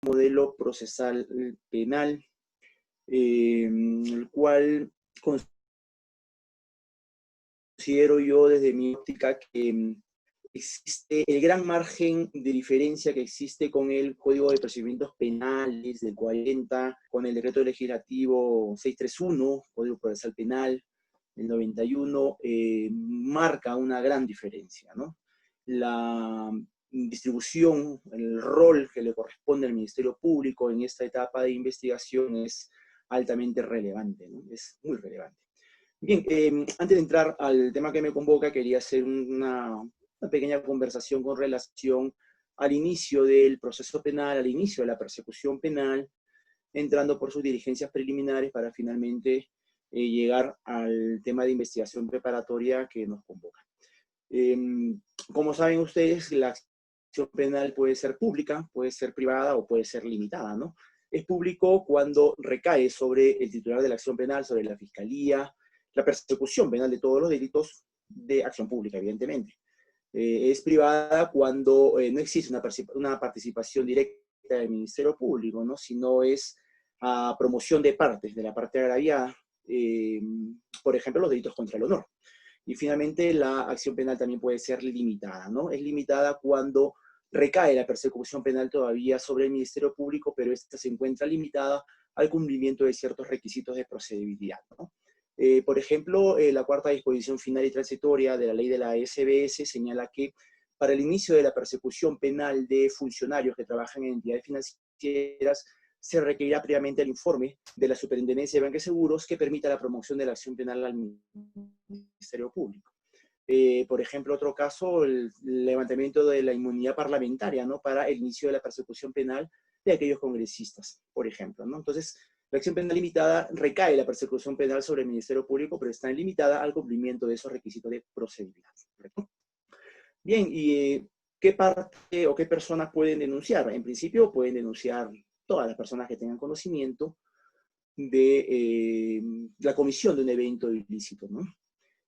modelo procesal penal, el cual considero yo desde mi óptica que existe el gran margen de diferencia que existe con el Código de Procedimientos Penales del 40, con el Decreto Legislativo 631, Código Procesal Penal del 91, marca una gran diferencia, ¿no? La distribución, el rol que le corresponde al Ministerio Público en esta etapa de investigación es altamente relevante, ¿no? Es muy relevante. Bien, antes de entrar al tema que me convoca, quería hacer una pequeña conversación con relación al inicio del proceso penal, al inicio de la persecución penal, entrando por sus diligencias preliminares para finalmente llegar al tema de investigación preparatoria que nos convoca. Como saben ustedes, la acción penal puede ser pública, puede ser privada o puede ser limitada, ¿no? Es público cuando recae sobre el titular de la acción penal, sobre la fiscalía, la persecución penal de todos los delitos de acción pública, evidentemente. Es privada cuando no existe una participación directa del Ministerio Público, ¿no? Sino es a promoción de partes, de la parte agraviada, por ejemplo, los delitos contra el honor. Y finalmente, la acción penal también puede ser limitada, ¿no? Es limitada cuando recae la persecución penal todavía sobre el Ministerio Público, pero esta se encuentra limitada al cumplimiento de ciertos requisitos de procedibilidad, ¿no? Por ejemplo, la cuarta disposición final y transitoria de la ley de la SBS señala que para el inicio de la persecución penal de funcionarios que trabajan en entidades financieras, se requerirá previamente el informe de la Superintendencia de Banca y Seguros que permita la promoción de la acción penal al Ministerio Público. Por ejemplo, otro caso, el levantamiento de la inmunidad parlamentaria, ¿no? Para el inicio de la persecución penal de aquellos congresistas, por ejemplo, ¿no? Entonces, la acción penal limitada recae la persecución penal sobre el Ministerio Público, pero está limitada al cumplimiento de esos requisitos de procedibilidad, ¿correcto? Bien, ¿y qué parte o qué personas pueden denunciar? En principio, pueden denunciar todas las personas que tengan conocimiento de la comisión de un evento ilícito, ¿no?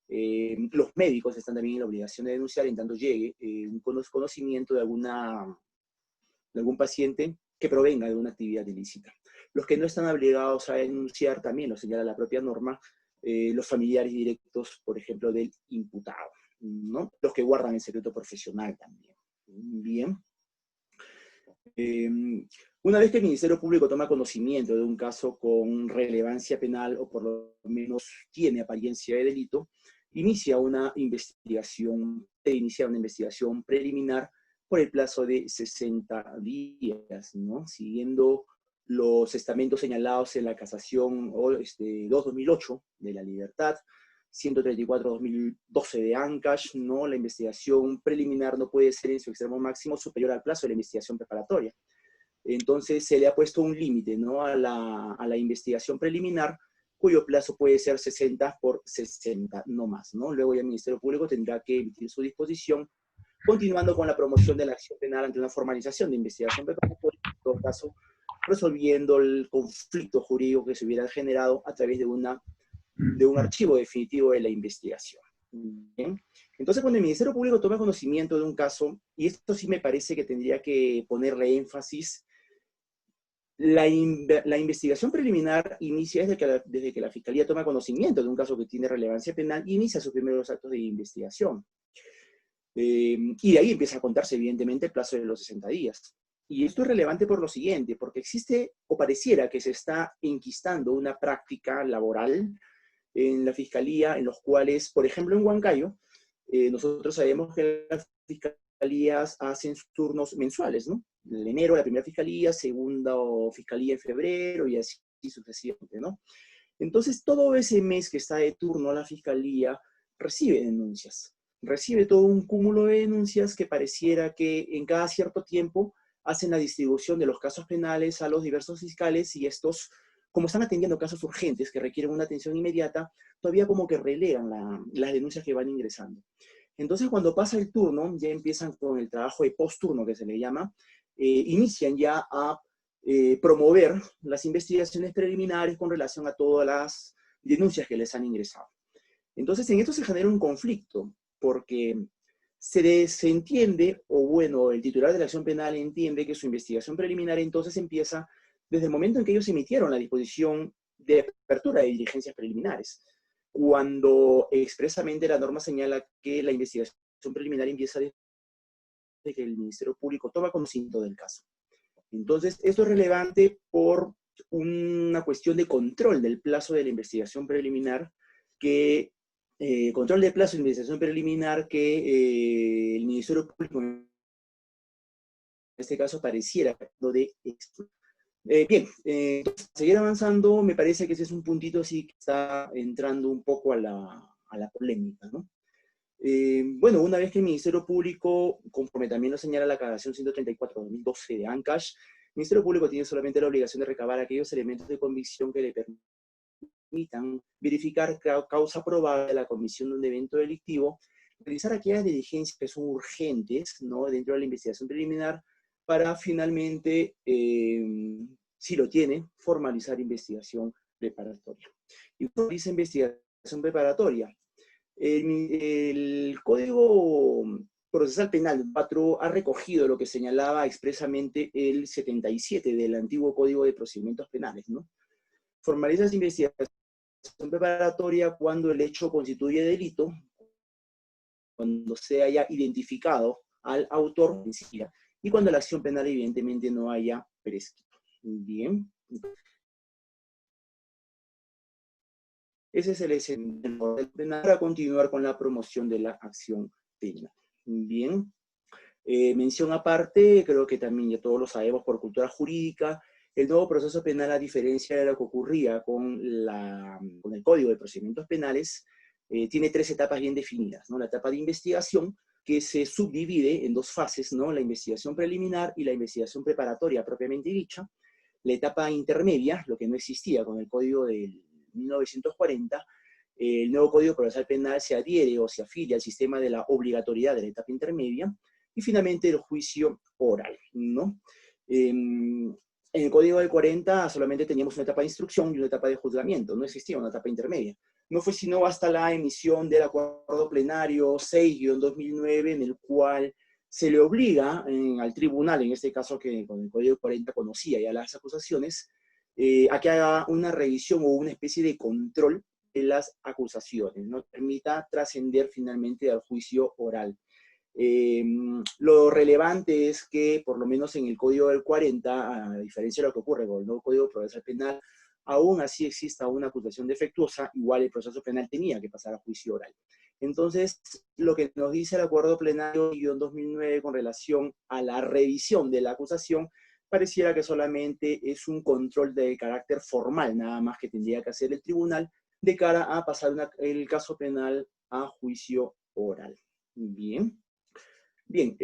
Los médicos están también en la obligación de denunciar en tanto llegue un conocimiento de algún paciente que provenga de una actividad ilícita. Los que no están obligados a denunciar, también lo señala la propia norma, los familiares directos, por ejemplo, del imputado, ¿no? Los que guardan el secreto profesional también. Bien. Una vez que el Ministerio Público toma conocimiento de un caso con relevancia penal, o por lo menos tiene apariencia de delito, inicia una investigación preliminar por el plazo de 60 días, ¿no? Siguiendo los estamentos señalados en la casación 2-2008 de la Libertad, 134-2012 de Ancash, ¿no? La investigación preliminar no puede ser en su extremo máximo superior al plazo de la investigación preparatoria. Entonces se le ha puesto un límite, ¿no? a la investigación preliminar, cuyo plazo puede ser 60 por 60, no más, ¿no? Luego ya el Ministerio Público tendrá que emitir su disposición, continuando con la promoción de la acción penal ante una formalización de investigación preparatoria, en todo caso, resolviendo el conflicto jurídico que se hubiera generado a través de un archivo definitivo de la investigación. ¿Bien? Entonces, cuando el Ministerio Público toma conocimiento de un caso, y esto sí me parece que tendría que ponerle énfasis, la investigación preliminar inicia desde que la Fiscalía toma conocimiento de un caso que tiene relevancia penal y inicia sus primeros actos de investigación. Y de ahí empieza a contarse, evidentemente, el plazo de los 60 días. Y esto es relevante por lo siguiente, porque existe o pareciera que se está enquistando una práctica laboral en la Fiscalía, en los cuales, por ejemplo, en Huancayo, nosotros sabemos que las fiscalías hacen sus turnos mensuales, ¿no? En enero la primera fiscalía, segunda fiscalía en febrero y así sucesivamente, ¿no? Entonces, todo ese mes que está de turno la fiscalía recibe denuncias. Recibe todo un cúmulo de denuncias que pareciera que en cada cierto tiempo hacen la distribución de los casos penales a los diversos fiscales y estos, como están atendiendo casos urgentes que requieren una atención inmediata, todavía como que relegan las denuncias que van ingresando. Entonces, cuando pasa el turno, ya empiezan con el trabajo de post-turno, que se le llama, inician ya a promover las investigaciones preliminares con relación a todas las denuncias que les han ingresado. Entonces, en esto se genera un conflicto, porque se entiende, o bueno, el titular de la acción penal entiende que su investigación preliminar entonces empieza desde el momento en que ellos emitieron la disposición de apertura de diligencias preliminares, cuando expresamente la norma señala que la investigación preliminar empieza desde que el Ministerio Público toma conocimiento del caso. Entonces, esto es relevante por una cuestión de control del plazo de la investigación preliminar, control del plazo de investigación preliminar que el Ministerio Público, en este caso, pareciera lo de esto. Bien, seguir avanzando, me parece que ese es un puntito así que está entrando un poco a la polémica, ¿no? Bueno, una vez que el Ministerio Público, conforme también lo señala la Aclaración 134/2012 de ANCASH, el Ministerio Público tiene solamente la obligación de recabar aquellos elementos de convicción que le permitan verificar causa probable de la comisión de un evento delictivo, realizar aquellas diligencias que son urgentes, ¿no?, dentro de la investigación preliminar, para finalmente, si lo tiene, formalizar investigación preparatoria. Y formaliza investigación preparatoria. El Código Procesal Penal 4 ha recogido lo que señalaba expresamente el 77 del antiguo Código de Procedimientos Penales, ¿no? Formaliza esa investigación preparatoria cuando el hecho constituye delito, cuando se haya identificado al autor y cuando la acción penal evidentemente no haya prescrito. Bien. Ese es el escenario del penal para continuar con la promoción de la acción penal. Bien. Mención aparte, creo que también ya todos lo sabemos por cultura jurídica, el nuevo proceso penal, a diferencia de lo que ocurría con el Código de Procedimientos Penales, tiene tres etapas bien definidas, ¿no? La etapa de investigación, que se subdivide en dos fases, ¿no? La investigación preliminar y la investigación preparatoria propiamente dicha. La etapa intermedia, lo que no existía con el Código del 1940, el nuevo Código Procesal Penal se adhiere o se afilia al sistema de la obligatoriedad de la etapa intermedia, y finalmente el juicio oral, ¿no? En el Código del 40 solamente teníamos una etapa de instrucción y una etapa de juzgamiento, no existía una etapa intermedia. No fue sino hasta la emisión del Acuerdo Plenario 6-2009, en el cual se le obliga al tribunal, en este caso que con el Código 40 conocía ya las acusaciones, a que haga una revisión o una especie de control de las acusaciones, no permita trascender finalmente al juicio oral. Lo relevante es que, por lo menos en el Código del 40, a diferencia de lo que ocurre con el nuevo Código Procesal Penal, aún así exista una acusación defectuosa, igual el proceso penal tenía que pasar a juicio oral. Entonces, lo que nos dice el Acuerdo Plenario 2009 con relación a la revisión de la acusación, pareciera que solamente es un control de carácter formal, nada más que tendría que hacer el tribunal de cara a pasar el caso penal a juicio oral. Bien. Bien,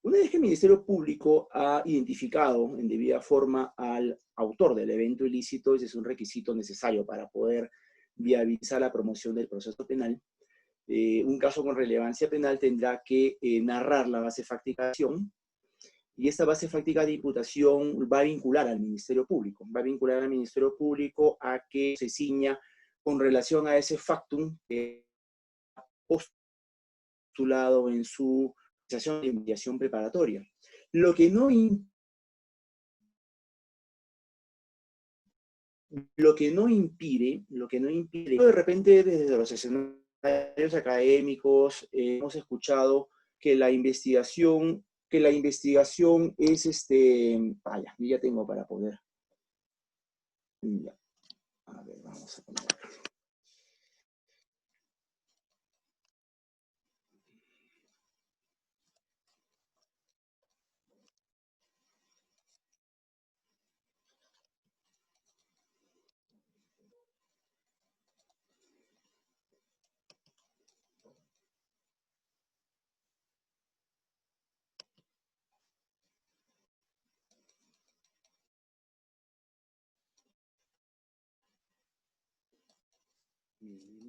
una vez que el Ministerio Público ha identificado en debida forma al autor del evento ilícito, ese es un requisito necesario para poder viabilizar la promoción del proceso penal, un caso con relevancia penal tendrá que narrar la base fáctica de acción, y esta base fáctica de imputación va a vincular al Ministerio Público, a que se ciña con relación a ese factum que ha postulado en su de investigación preparatoria. Lo que no impide, de repente desde los escenarios académicos hemos escuchado que la investigación es vaya, ya tengo para poder. Ya. A ver, vamos a poner.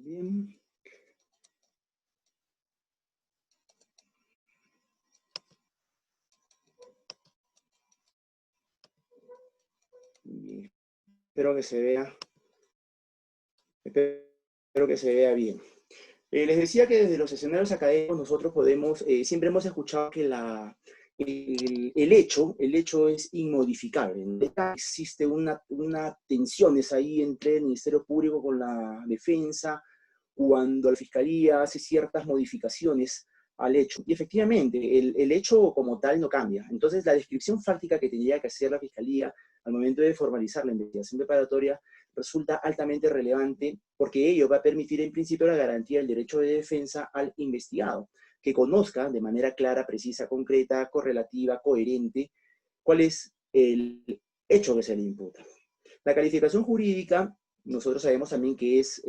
Bien. Bien. Espero que se vea bien. Les decía que desde los escenarios académicos nosotros podemos, siempre hemos escuchado que el hecho es inmodificable. ¿No? Existe una tensiones ahí entre el Ministerio Público con la defensa, cuando la Fiscalía hace ciertas modificaciones al hecho. Y efectivamente, el hecho como tal no cambia. Entonces, la descripción fáctica que tendría que hacer la Fiscalía al momento de formalizar la investigación preparatoria resulta altamente relevante porque ello va a permitir en principio la garantía del derecho de defensa al investigado, que conozca de manera clara, precisa, concreta, correlativa, coherente, cuál es el hecho que se le imputa. La calificación jurídica, nosotros sabemos también que es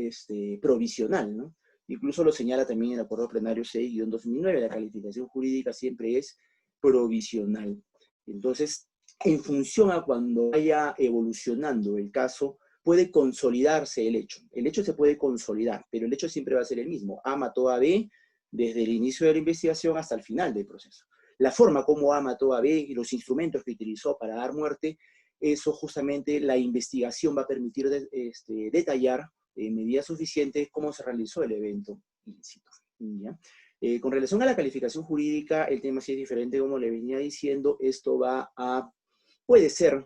provisional, ¿no? Incluso lo señala también el Acuerdo Plenario 6-2009, la calificación jurídica siempre es provisional. Entonces, en función a cuando vaya evolucionando el caso, puede consolidarse el hecho. El hecho se puede consolidar, pero el hecho siempre va a ser el mismo. A mató a B desde el inicio de la investigación hasta el final del proceso. La forma como A mató a B y los instrumentos que utilizó para dar muerte, eso justamente la investigación va a permitir detallar en medida suficiente cómo se realizó el evento ilícito. ¿Ya? Con relación a la calificación jurídica, el tema sí es diferente, como le venía diciendo, esto puede ser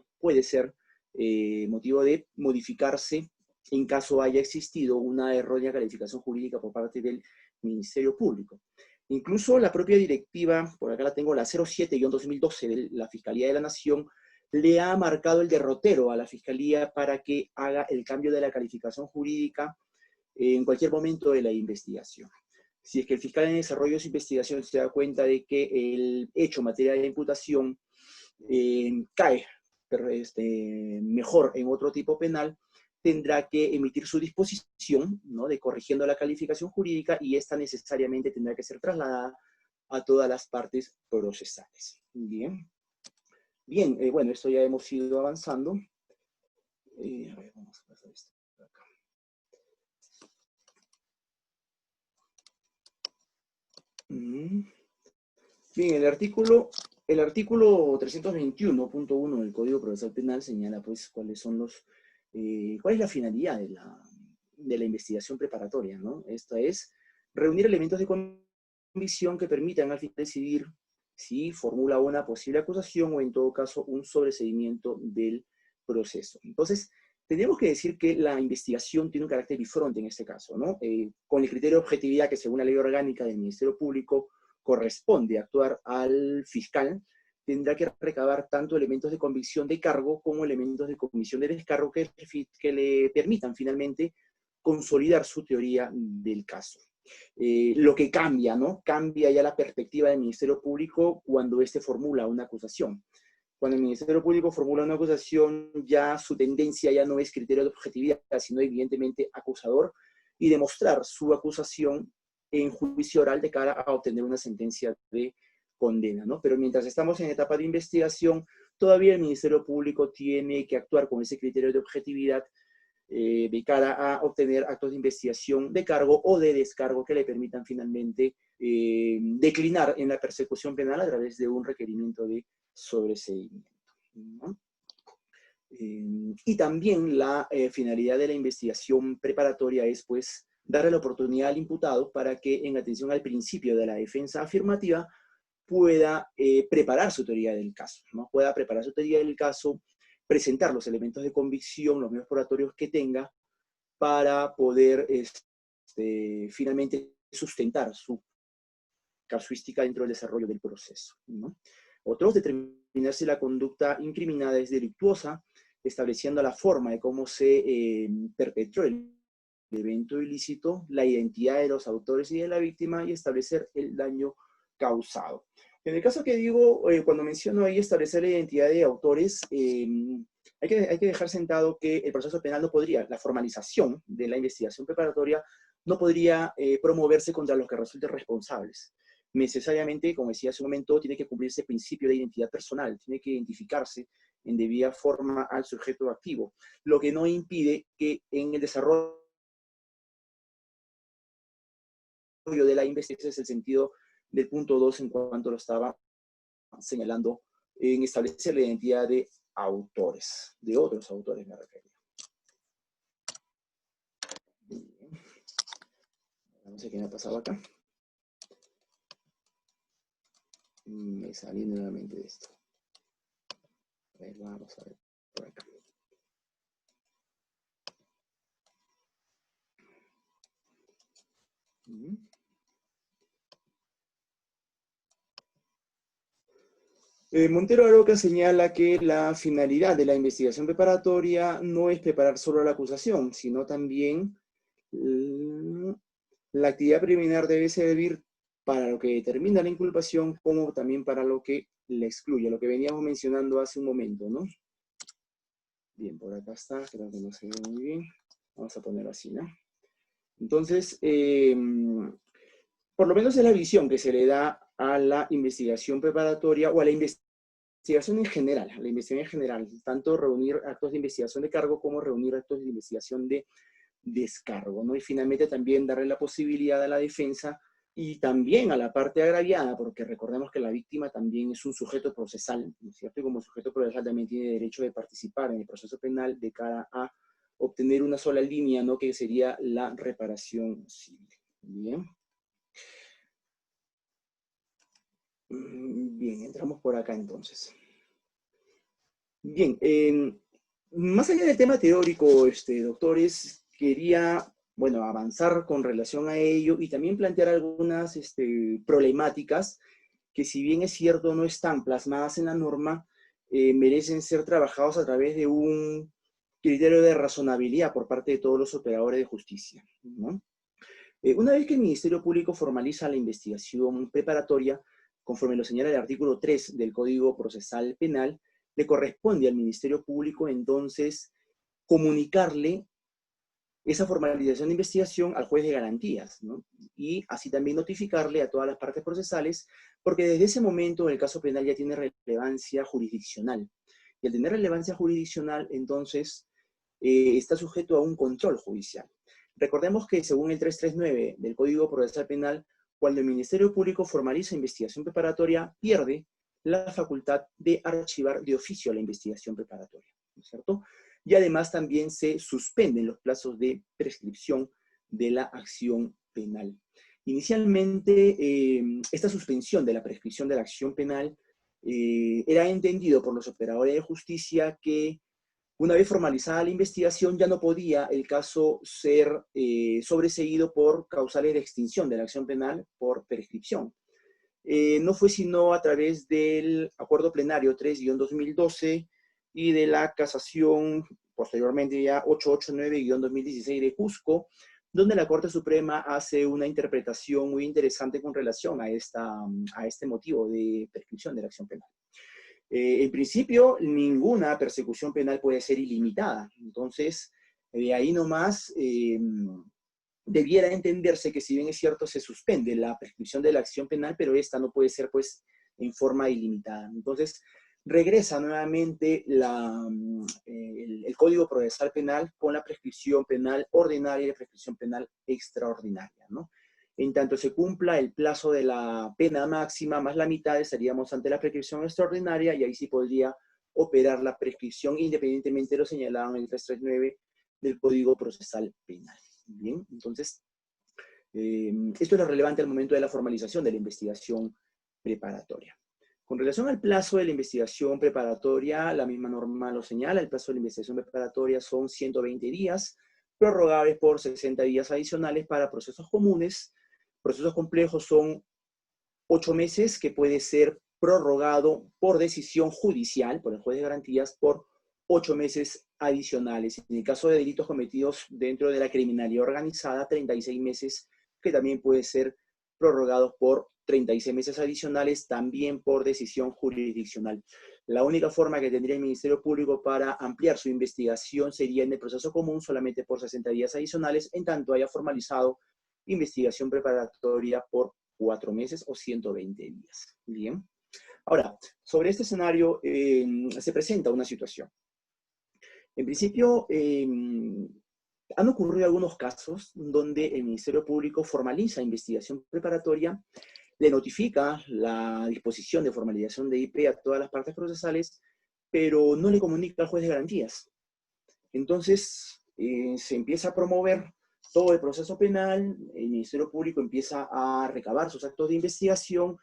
motivo de modificarse en caso haya existido una errónea calificación jurídica por parte del Ministerio Público. Incluso la propia directiva, por acá la tengo, la 07-2012 de la Fiscalía de la Nación, le ha marcado el derrotero a la Fiscalía para que haga el cambio de la calificación jurídica en cualquier momento de la investigación. Si es que el fiscal en desarrollo de su investigación se da cuenta de que el hecho materia de imputación cae mejor en otro tipo penal, tendrá que emitir su disposición, ¿no?, de corrigiendo la calificación jurídica, y esta necesariamente tendrá que ser trasladada a todas las partes procesales. Bien. Bien, bueno, esto ya hemos ido avanzando. A ver, vamos a pasar esto por acá. Bien, el artículo 321.1 del Código Procesal Penal señala, pues, cuál es la finalidad de la investigación preparatoria, ¿no? Esta es reunir elementos de convicción que permitan al final decidir si formula una posible acusación o, en todo caso, un sobreseimiento del proceso. Entonces, tenemos que decir que la investigación tiene un carácter bifronte en este caso, ¿no? Con el criterio de objetividad que, según la ley orgánica del Ministerio Público, corresponde actuar al fiscal, tendrá que recabar tanto elementos de convicción de cargo como elementos de comisión de descargo que le permitan finalmente consolidar su teoría del caso. Lo que cambia, ¿no? Cambia ya la perspectiva del Ministerio Público cuando éste formula una acusación. Cuando el Ministerio Público formula una acusación, ya su tendencia ya no es criterio de objetividad, sino evidentemente acusador, y demostrar su acusación en juicio oral de cara a obtener una sentencia de condena, ¿no? Pero mientras estamos en etapa de investigación, todavía el Ministerio Público tiene que actuar con ese criterio de objetividad de cara a obtener actos de investigación de cargo o de descargo que le permitan finalmente declinar en la persecución penal a través de un requerimiento de sobreseimiento, ¿no? Y también la finalidad de la investigación preparatoria es, pues, darle la oportunidad al imputado para que, en atención al principio de la defensa afirmativa, pueda preparar su teoría del caso, ¿no? Pueda preparar su teoría del caso, presentar los elementos de convicción, los medios probatorios que tenga, para poder finalmente sustentar su casuística dentro del desarrollo del proceso, ¿no? Otros, determinar si la conducta incriminada es delictuosa, estableciendo la forma de cómo se perpetró el evento ilícito, la identidad de los autores y de la víctima, y establecer el daño causado. En el caso que digo, cuando menciono ahí establecer la identidad de autores, hay que dejar sentado que el proceso penal no podría, la formalización de la investigación preparatoria no podría promoverse contra los que resulten responsables. Necesariamente, como decía hace un momento, tiene que cumplirse el principio de identidad personal, tiene que identificarse en debida forma al sujeto activo, lo que no impide que en el desarrollo de la investigación, es el sentido del punto 2 en cuanto lo estaba señalando, en establecer la identidad de autores, de otros autores me refería. No sé qué me ha pasado acá. Me salí nuevamente de esto. A ver, vamos a ver por acá. Montero Aroca señala que la finalidad de la investigación preparatoria no es preparar solo la acusación, sino también la actividad preliminar debe servir para lo que determina la inculpación, como también para lo que la excluye, lo que veníamos mencionando hace un momento, ¿no? Bien, por acá está, creo que no se ve muy bien. Vamos a ponerlo así, ¿no? Entonces, por lo menos es la visión que se le da a la investigación preparatoria o a la investigación en general, a la investigación en general, tanto reunir actos de investigación de cargo como reunir actos de investigación de descargo, ¿no? Y finalmente también darle la posibilidad a la defensa y también a la parte agraviada, porque recordemos que la víctima también es un sujeto procesal, ¿no es cierto? Y como sujeto procesal también tiene derecho de participar en el proceso penal de cara a obtener una sola línea, ¿no? Que sería la reparación civil. Bien. Bien, entramos por acá entonces. Bien, más allá del tema teórico, doctores, quería, bueno, avanzar con relación a ello y también plantear algunas problemáticas que, si bien es cierto no están plasmadas en la norma, merecen ser trabajados a través de un criterio de razonabilidad por parte de todos los operadores de justicia, ¿no? Una vez que el Ministerio Público formaliza la investigación preparatoria, conforme lo señala el artículo 3 del Código Procesal Penal, le corresponde al Ministerio Público entonces comunicarle esa formalización de investigación al juez de garantías, ¿no? Y así también notificarle a todas las partes procesales, porque desde ese momento el caso penal ya tiene relevancia jurisdiccional. Y al tener relevancia jurisdiccional, entonces, está sujeto a un control judicial. Recordemos que según el 339 del Código Procesal Penal, cuando el Ministerio Público formaliza investigación preparatoria, pierde la facultad de archivar de oficio la investigación preparatoria, ¿no es cierto? Y además también se suspenden los plazos de prescripción de la acción penal. Inicialmente, esta suspensión de la prescripción de la acción penal era entendido por los operadores de justicia que una vez formalizada la investigación, ya no podía el caso ser sobreseído por causales de extinción de la acción penal por prescripción. No fue sino a través del Acuerdo Plenario 3-2012 y de la casación, posteriormente ya 889-2016 de Cusco, donde la Corte Suprema hace una interpretación muy interesante con relación a este motivo de prescripción de la acción penal. En principio, ninguna persecución penal puede ser ilimitada. Entonces, de ahí nomás debiera entenderse que, si bien es cierto, se suspende la prescripción de la acción penal, pero esta no puede ser, pues, en forma ilimitada. Entonces, regresa nuevamente el Código Procesal Penal con la prescripción penal ordinaria y la prescripción penal extraordinaria, ¿no? En tanto se cumpla el plazo de la pena máxima más la mitad, estaríamos ante la prescripción extraordinaria y ahí sí podría operar la prescripción independientemente de lo señalado en el 339 del Código Procesal Penal. Bien, entonces, esto es lo relevante al momento de la formalización de la investigación preparatoria. Con relación al plazo de la investigación preparatoria, la misma norma lo señala, el plazo de la investigación preparatoria son 120 días, prorrogables por 60 días adicionales para procesos comunes. Procesos complejos son 8 meses, que puede ser prorrogado por decisión judicial, por el juez de garantías, por 8 meses adicionales. En el caso de delitos cometidos dentro de la criminalidad organizada, 36 meses, que también puede ser prorrogados por 36 meses adicionales, también por decisión jurisdiccional. La única forma que tendría el Ministerio Público para ampliar su investigación sería en el proceso común, solamente por 60 días adicionales, en tanto haya formalizado investigación preparatoria por 4 meses o 120 días. Bien. Ahora, sobre este escenario se presenta una situación. En principio, han ocurrido algunos casos donde el Ministerio Público formaliza investigación preparatoria, le notifica la disposición de formalización de IP a todas las partes procesales, pero no le comunica al juez de garantías. Entonces, se empieza a promover todo el proceso penal, el Ministerio Público empieza a recabar sus actos de investigación,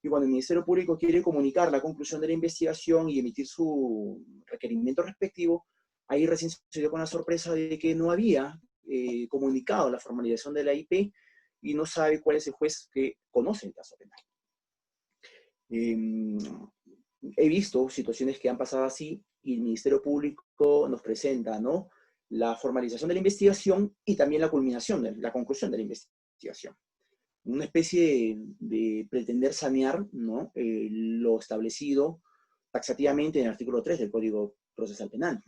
y cuando el Ministerio Público quiere comunicar la conclusión de la investigación y emitir su requerimiento respectivo, ahí recién se dio con la sorpresa de que no había comunicado la formalización de la IP y no sabe cuál es el juez que conoce el caso penal. He visto situaciones que han pasado así y el Ministerio Público nos presenta, ¿no?, la formalización de la investigación y también la culminación, la conclusión de la investigación. Una especie de pretender sanear, ¿no?, lo establecido taxativamente en el artículo 3 del Código Procesal Penal.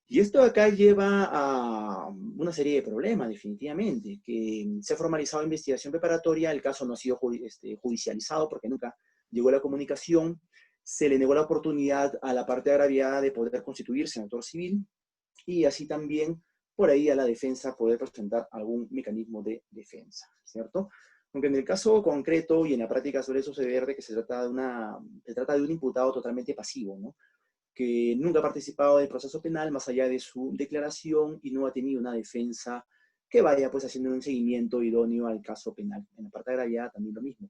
Y esto acá lleva a una serie de problemas, definitivamente, que se ha formalizado investigación preparatoria, el caso no ha sido judicializado porque nunca llegó la comunicación, se le negó la oportunidad a la parte agraviada de poder constituirse en autor civil, y así también por ahí a la defensa poder presentar algún mecanismo de defensa, ¿cierto? Aunque en el caso concreto y en la práctica suele suceder de que se trata de un imputado totalmente pasivo, ¿no?, que nunca ha participado del proceso penal más allá de su declaración y no ha tenido una defensa que vaya pues haciendo un seguimiento idóneo al caso penal. En la parte agraviada también lo mismo.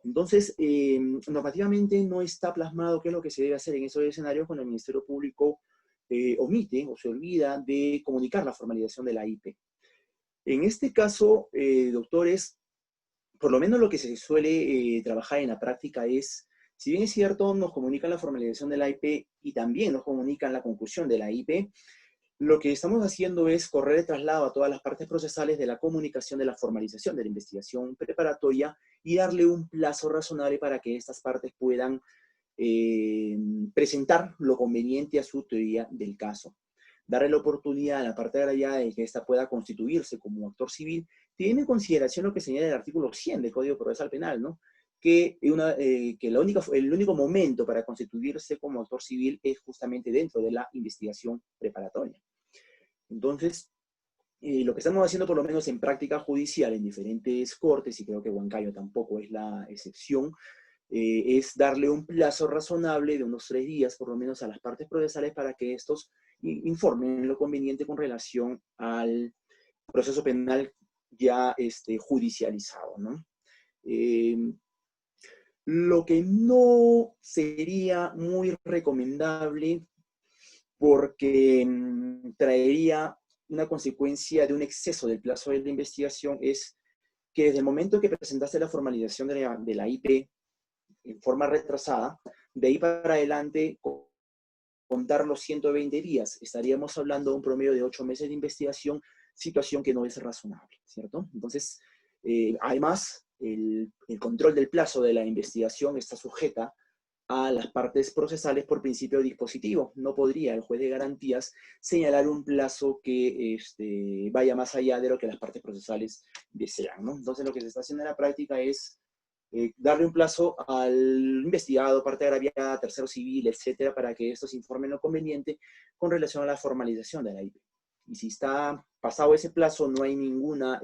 Entonces, normativamente no está plasmado qué es lo que se debe hacer en esos escenarios cuando el Ministerio Público omite o se olvida de comunicar la formalización de la IP. En este caso, doctores, por lo menos lo que se suele trabajar en la práctica es, si bien es cierto, nos comunican la formalización de la IP y también nos comunican la conclusión de la IP, lo que estamos haciendo es correr el traslado a todas las partes procesales de la comunicación de la formalización de la investigación preparatoria y darle un plazo razonable para que estas partes puedan presentar lo conveniente a su teoría del caso. Darle la oportunidad a la parte agraviada de que ésta pueda constituirse como actor civil, tiene en consideración lo que señala el artículo 100 del Código Procesal Penal, ¿no?, que el único momento para constituirse como actor civil es justamente dentro de la investigación preparatoria. Entonces, lo que estamos haciendo por lo menos en práctica judicial en diferentes cortes, y creo que Huancayo tampoco es la excepción, es darle un plazo razonable de unos 3 días por lo menos a las partes procesales para que estos informen lo conveniente con relación al proceso penal ya judicializado, ¿no? Lo que no sería muy recomendable porque traería una consecuencia de un exceso del plazo de la investigación es que desde el momento que presentaste la formalización de la IP en forma retrasada, de ahí para adelante contar los 120 días. Estaríamos hablando de un promedio de 8 meses de investigación, situación que no es razonable, ¿cierto? Entonces, además, el control del plazo de la investigación está sujeta a las partes procesales por principio dispositivo. No podría el juez de garantías señalar un plazo que vaya más allá de lo que las partes procesales desean, ¿no? Entonces, lo que se está haciendo en la práctica es darle un plazo al investigado, parte agraviada, tercero civil, etcétera, para que estos informen lo conveniente con relación a la formalización de la IP. Y si está pasado ese plazo, no hay ninguna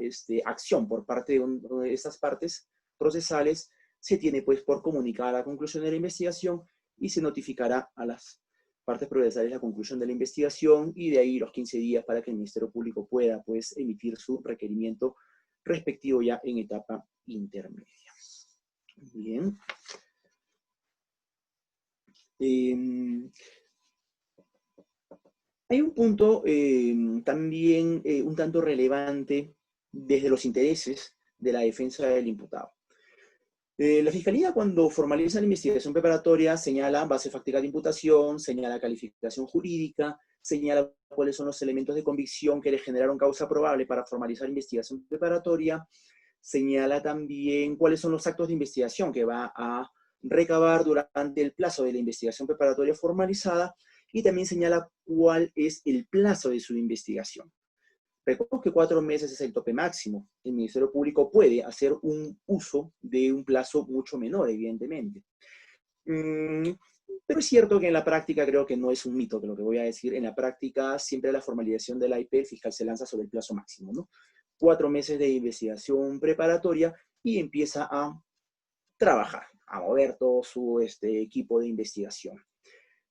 acción por parte de estas partes procesales, se tiene pues por comunicada la conclusión de la investigación y se notificará a las partes procesales la conclusión de la investigación y de ahí los 15 días para que el Ministerio Público pueda pues emitir su requerimiento respectivo ya en etapa intermedia. Bien. Hay un punto también un tanto relevante desde los intereses de la defensa del imputado. La Fiscalía, cuando formaliza la investigación preparatoria, señala base fáctica de imputación, señala calificación jurídica, señala cuáles son los elementos de convicción que le generaron causa probable para formalizar la investigación preparatoria, señala también cuáles son los actos de investigación que va a recabar durante el plazo de la investigación preparatoria formalizada y también señala cuál es el plazo de su investigación. Recordemos que 4 meses es el tope máximo. El Ministerio Público puede hacer un uso de un plazo mucho menor, evidentemente. Pero es cierto que en la práctica creo que no es un mito que lo que voy a decir. En la práctica siempre la formalización de la IP, el fiscal se lanza sobre el plazo máximo, ¿no? 4 meses de investigación preparatoria y empieza a trabajar, a mover todo su equipo de investigación.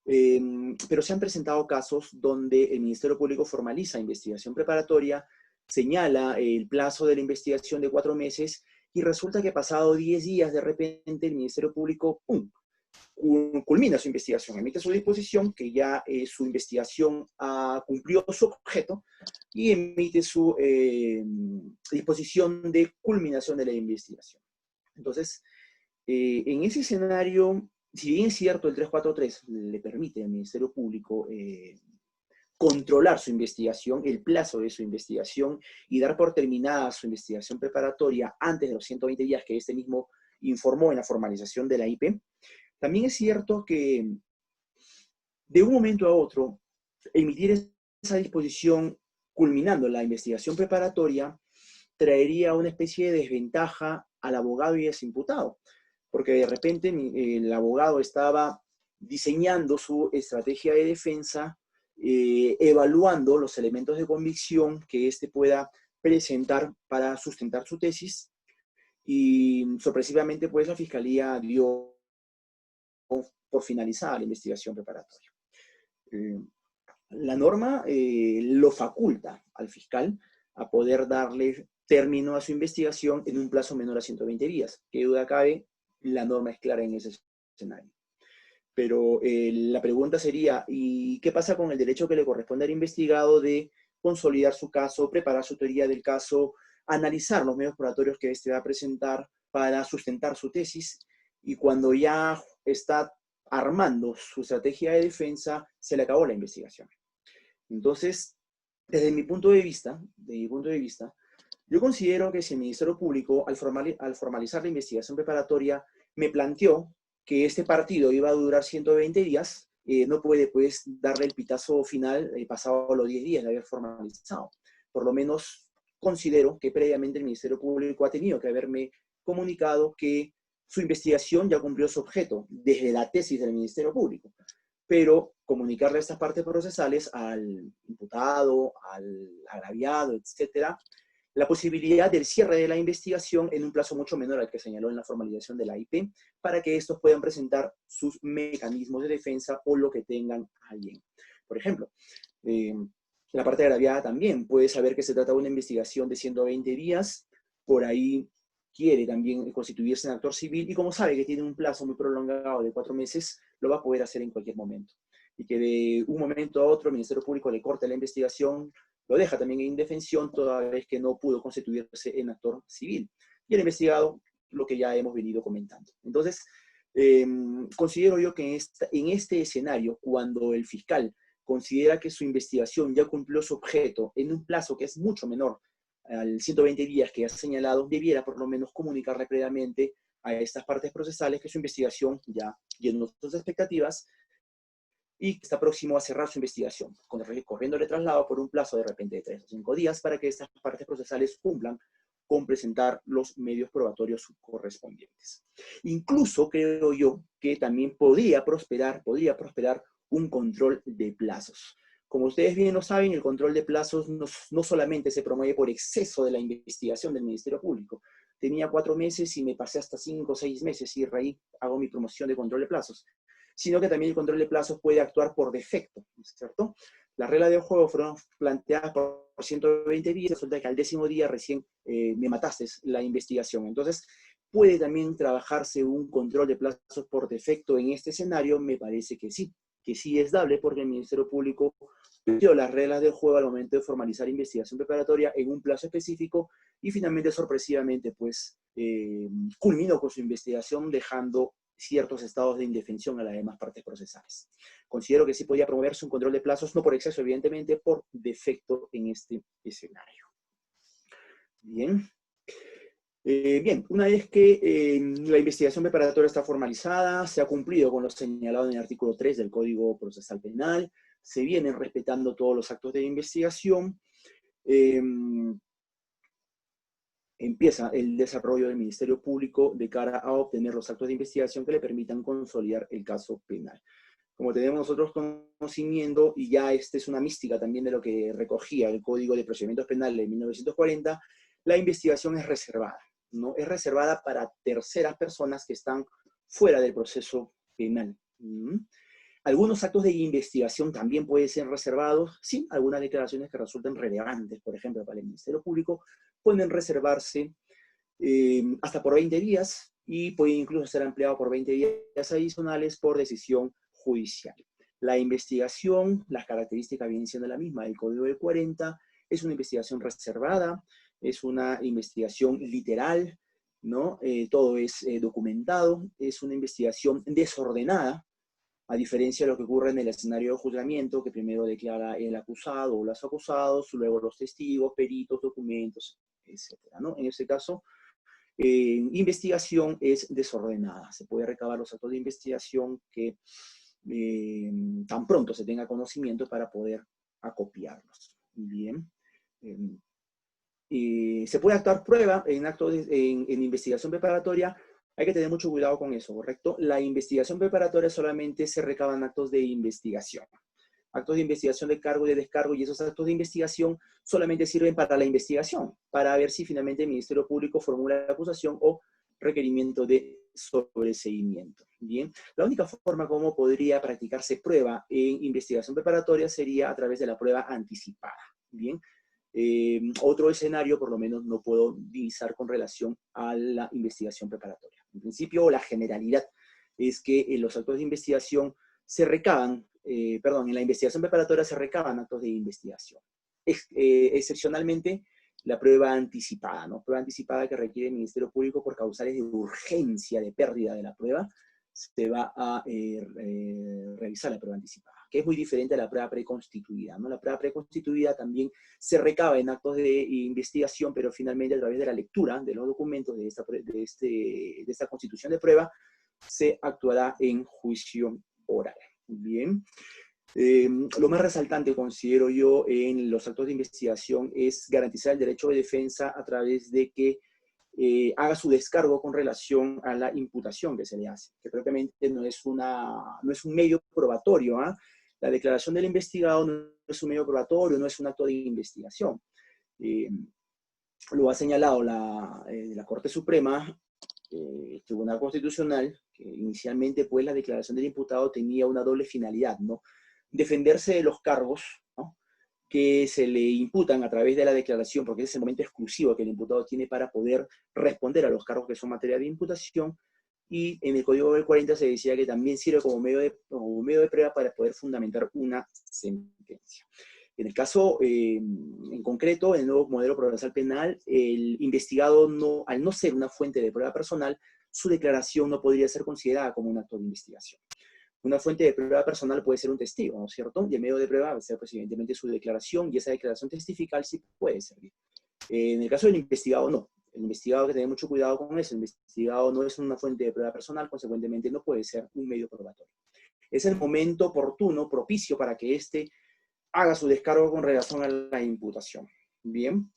Pero se han presentado casos donde el Ministerio Público formaliza investigación preparatoria señala el plazo de la investigación de 4 meses y resulta que pasado 10 días, de repente, el Ministerio Público, ¡pum!, culmina su investigación, emite su disposición, que ya su investigación cumplió su objeto, y emite su disposición de culminación de la investigación. Entonces, en ese escenario, si bien es cierto, el 343 le permite al Ministerio Público controlar su investigación, el plazo de su investigación, y dar por terminada su investigación preparatoria antes de los 120 días que este mismo informó en la formalización de la IP, también es cierto que de un momento a otro, emitir esa disposición culminando la investigación preparatoria traería una especie de desventaja al abogado y a ese imputado, porque de repente el abogado estaba diseñando su estrategia de defensa, evaluando los elementos de convicción que éste pueda presentar para sustentar su tesis, y sorpresivamente pues la Fiscalía dio por finalizada la investigación preparatoria. La norma lo faculta al fiscal a poder darle término a su investigación en un plazo menor a 120 días. Qué duda cabe, la norma es clara en ese escenario. Pero la pregunta sería, ¿y qué pasa con el derecho que le corresponde al investigado de consolidar su caso, preparar su teoría del caso, analizar los medios probatorios que éste va a presentar para sustentar su tesis, y cuando ya está armando su estrategia de defensa, se le acabó la investigación? Entonces, desde mi punto de vista, yo considero que si el Ministerio Público, al formalizar la investigación preparatoria, me planteó que este partido iba a durar 120 días, no puede pues darle el pitazo final pasado los 10 días de haber formalizado. Por lo menos considero que previamente el Ministerio Público ha tenido que haberme comunicado que su investigación ya cumplió su objeto desde la tesis del Ministerio Público, pero comunicarle estas partes procesales al imputado, al agraviado, etcétera, la posibilidad del cierre de la investigación en un plazo mucho menor al que señaló en la formalización de la IP, para que estos puedan presentar sus mecanismos de defensa o lo que tengan a bien. Por ejemplo, la parte agraviada también puede saber que se trata de una investigación de 120 días, por ahí quiere también constituirse en actor civil, y como sabe que tiene un plazo muy prolongado de 4 meses, lo va a poder hacer en cualquier momento. Y que de un momento a otro el Ministerio Público le corte la investigación, lo deja también en indefensión, toda vez que no pudo constituirse en actor civil. Y el investigado, lo que ya hemos venido comentando. Entonces, considero yo que en este escenario, cuando el fiscal considera que su investigación ya cumplió su objeto en un plazo que es mucho menor al 120 días que ha señalado, debiera por lo menos comunicarle previamente a estas partes procesales que su investigación ya llenó sus expectativas y que está próximo a cerrar su investigación, corriéndole traslado por un plazo de repente de 3 o 5 días para que estas partes procesales cumplan con presentar los medios probatorios correspondientes. Incluso creo yo que también podría prosperar un control de plazos. Como ustedes bien lo saben, el control de plazos no solamente se promueve por exceso de la investigación del Ministerio Público. Tenía 4 meses y me pasé hasta 5 o 6 meses y ahí hago mi promoción de control de plazos, sino que también el control de plazos puede actuar por defecto, ¿cierto? Las reglas de juego fueron planteadas por 120 días, resulta que al 10º día recién me mataste la investigación. Entonces, ¿puede también trabajarse un control de plazos por defecto en este escenario? Me parece que sí es dable, porque el Ministerio Público dio las reglas del juego al momento de formalizar investigación preparatoria en un plazo específico, y finalmente, sorpresivamente, pues, culminó con su investigación dejando ciertos estados de indefensión a las demás partes procesales. Considero que sí podía promoverse un control de plazos, no por exceso, evidentemente, por defecto en este escenario. Bien. Bien, una vez que la investigación preparatoria está formalizada, se ha cumplido con lo señalado en el artículo 3 del Código Procesal Penal, se vienen respetando todos los actos de investigación, empieza el desarrollo del Ministerio Público de cara a obtener los actos de investigación que le permitan consolidar el caso penal. Como tenemos nosotros conocimiento, y ya esta es una mística también de lo que recogía el Código de Procedimientos Penales de 1940, la investigación es reservada, ¿no? Es reservada para terceras personas que están fuera del proceso penal. Algunos actos de investigación también pueden ser reservados. Sí, algunas declaraciones que resulten relevantes, por ejemplo, para el Ministerio Público, pueden reservarse hasta por 20 días y puede incluso ser ampliado por 20 días adicionales por decisión judicial. La investigación, las características vienen siendo la misma. El Código del 40 es una investigación reservada, es una investigación literal, ¿no? Todo es documentado, es una investigación desordenada, a diferencia de lo que ocurre en el escenario de juzgamiento, que primero declara el acusado o los acusados, luego los testigos, peritos, documentos, etcétera, ¿no? En este caso, investigación es desordenada. Se puede recabar los actos de investigación que tan pronto se tenga conocimiento para poder acopiarlos. Bien. Se puede actuar prueba en actos en investigación preparatoria. Hay que tener mucho cuidado con eso, ¿correcto? La investigación preparatoria solamente se recaban actos de investigación. Actos de investigación de cargo y de descargo, y esos actos de investigación solamente sirven para la investigación, para ver si finalmente el Ministerio Público formula la acusación o requerimiento de sobreseimiento. Bien, la única forma como podría practicarse prueba en investigación preparatoria sería a través de la prueba anticipada. Bien, otro escenario, por lo menos, no puedo divisar con relación a la investigación preparatoria. En principio, la generalidad es que los actos de investigación se recaban, en la investigación preparatoria se recaban actos de investigación. Excepcionalmente, la prueba anticipada, ¿no? Prueba anticipada que requiere el Ministerio Público por causales de urgencia de pérdida de la prueba, se va a realizar la prueba anticipada, que es muy diferente a la prueba preconstituida, ¿no? La prueba preconstituida también se recaba en actos de investigación, pero finalmente a través de la lectura de los documentos de esta constitución de prueba, se actuará en juicio oral. Bien. Lo más resaltante, considero yo, en los actos de investigación es garantizar el derecho de defensa a través de que haga su descargo con relación a la imputación que se le hace, que propiamente no es un medio probatorio. ¿Ah? La declaración del investigado no es un medio probatorio, no es un acto de investigación. Lo ha señalado la Corte Suprema, el Tribunal Constitucional, que inicialmente pues la declaración del imputado tenía una doble finalidad, ¿no? Defenderse de los cargos, ¿no?, que se le imputan a través de la declaración, porque ese es el momento exclusivo que el imputado tiene para poder responder a los cargos que son materia de imputación, y en el Código del 40 se decía que también sirve como medio de prueba para poder fundamentar una sentencia. En el caso en concreto, en el nuevo modelo procesal penal, el investigado, al no ser una fuente de prueba personal, su declaración no podría ser considerada como un acto de investigación. Una fuente de prueba personal puede ser un testigo, ¿no es cierto? Y el medio de prueba va a ser, pues, evidentemente, su declaración, y esa declaración testifical sí puede servir. En el caso del investigado, no. El investigado hay que tener mucho cuidado con eso. El investigado no es una fuente de prueba personal, consecuentemente no puede ser un medio probatorio. Es el momento oportuno, propicio, para que éste haga su descargo con relación a la imputación. Bien.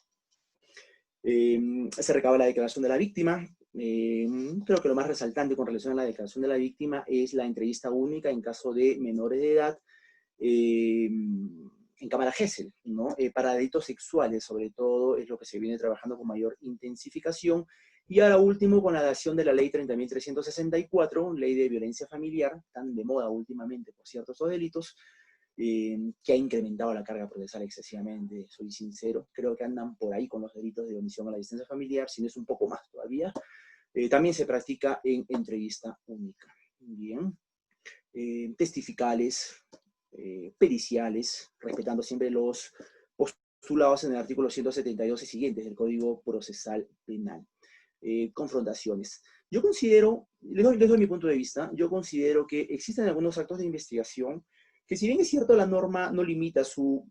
Se recaba la declaración de la víctima. Creo que lo más resaltante con relación a la declaración de la víctima es la entrevista única en caso de menores de edad en cámara Gesell, ¿no? Para delitos sexuales, sobre todo, es lo que se viene trabajando con mayor intensificación. Y ahora último, con la adaptación de la ley 30.364, ley de violencia familiar, tan de moda últimamente, por cierto, esos delitos, que ha incrementado la carga procesal excesivamente, soy sincero. Creo que andan por ahí con los delitos de omisión a la distancia familiar, si no es un poco más todavía. También se practica en entrevista única. Bien. Testificales, periciales, respetando siempre los postulados en el artículo 172 y siguientes del Código Procesal Penal. Confrontaciones. Yo considero, les doy mi punto de vista, yo considero que existen algunos actos de investigación que, si bien es cierto la norma no limita su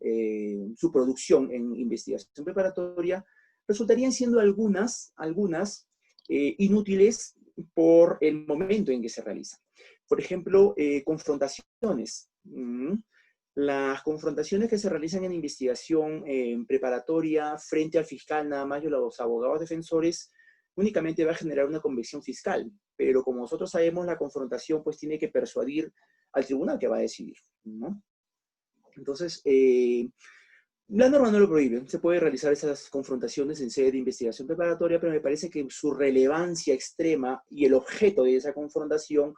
producción en investigación preparatoria, resultarían siendo algunas inútiles por el momento en que se realizan. Por ejemplo, confrontaciones. Las confrontaciones que se realizan en investigación preparatoria frente al fiscal, nada más, y los abogados defensores, únicamente va a generar una convicción fiscal. Pero como nosotros sabemos, la confrontación pues tiene que persuadir al tribunal que va a decidir, ¿no? Entonces, la norma no lo prohíbe. Se puede realizar esas confrontaciones en sede de investigación preparatoria, pero me parece que su relevancia extrema y el objeto de esa confrontación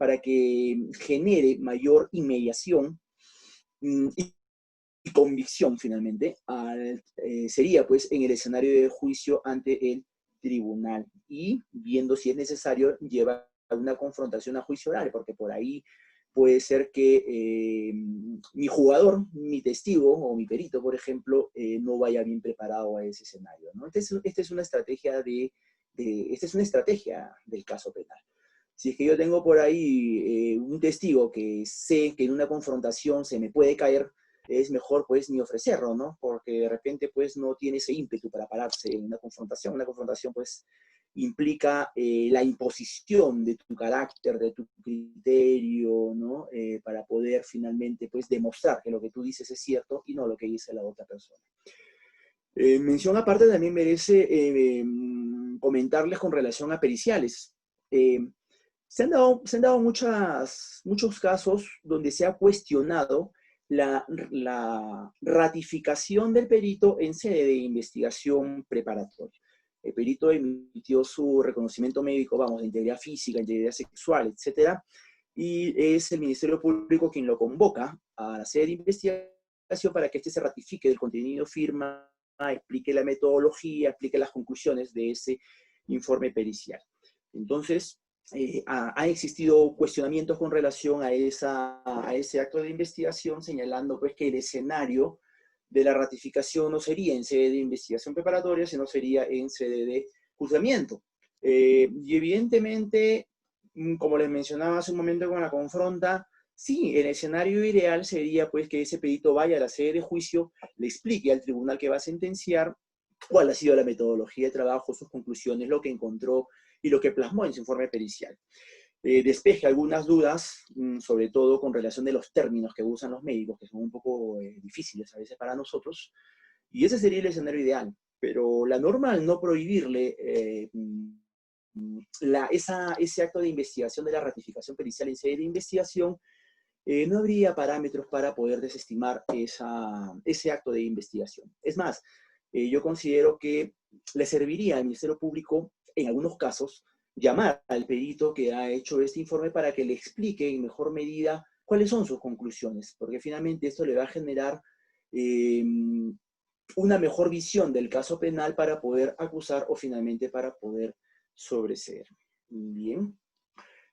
para que genere mayor inmediación y convicción finalmente, sería pues en el escenario de juicio ante el tribunal y viendo si es necesario llevar una confrontación a juicio oral, porque por ahí puede ser que mi jugador, mi testigo o mi perito, por ejemplo, no vaya bien preparado a ese escenario, ¿no? Esta es una estrategia esta es una estrategia del caso penal. Si es que yo tengo por ahí un testigo que sé que en una confrontación se me puede caer, es mejor pues ni ofrecerlo, ¿no? Porque de repente pues no tiene ese ímpetu para pararse en una confrontación. Una confrontación pues implica la imposición de tu carácter, de tu criterio, ¿no? Para poder finalmente pues demostrar que lo que tú dices es cierto y no lo que dice la otra persona. Mención aparte también merece comentarles con relación a periciales. Se han dado muchos casos donde se ha cuestionado la ratificación del perito en sede de investigación preparatoria. El perito emitió su reconocimiento médico, vamos, de integridad física, integridad sexual, etcétera, y es el Ministerio Público quien lo convoca a la sede de investigación para que éste se ratifique del contenido, firma, explique la metodología, explique las conclusiones de ese informe pericial. Entonces, ha existido cuestionamientos con relación a ese acto de investigación, señalando pues, que el escenario de la ratificación no sería en sede de investigación preparatoria, sino sería en sede de juzgamiento. Y evidentemente, como les mencionaba hace un momento con la confronta, sí, el escenario ideal sería pues que ese perito vaya a la sede de juicio, le explique al tribunal que va a sentenciar cuál ha sido la metodología de trabajo, sus conclusiones, lo que encontró y lo que plasmó en su informe pericial. Despeje algunas dudas, sobre todo con relación de los términos que usan los médicos, que son un poco difíciles a veces para nosotros, y ese sería el escenario ideal. Pero la norma, al no prohibirle ese acto de investigación de la ratificación pericial en sede de investigación, no habría parámetros para poder desestimar ese acto de investigación. Es más, yo considero que le serviría al Ministerio Público, en algunos casos, llamar al perito que ha hecho este informe para que le explique en mejor medida cuáles son sus conclusiones, porque finalmente esto le va a generar eh, una mejor visión del caso penal para poder acusar o finalmente para poder sobreseer. Bien.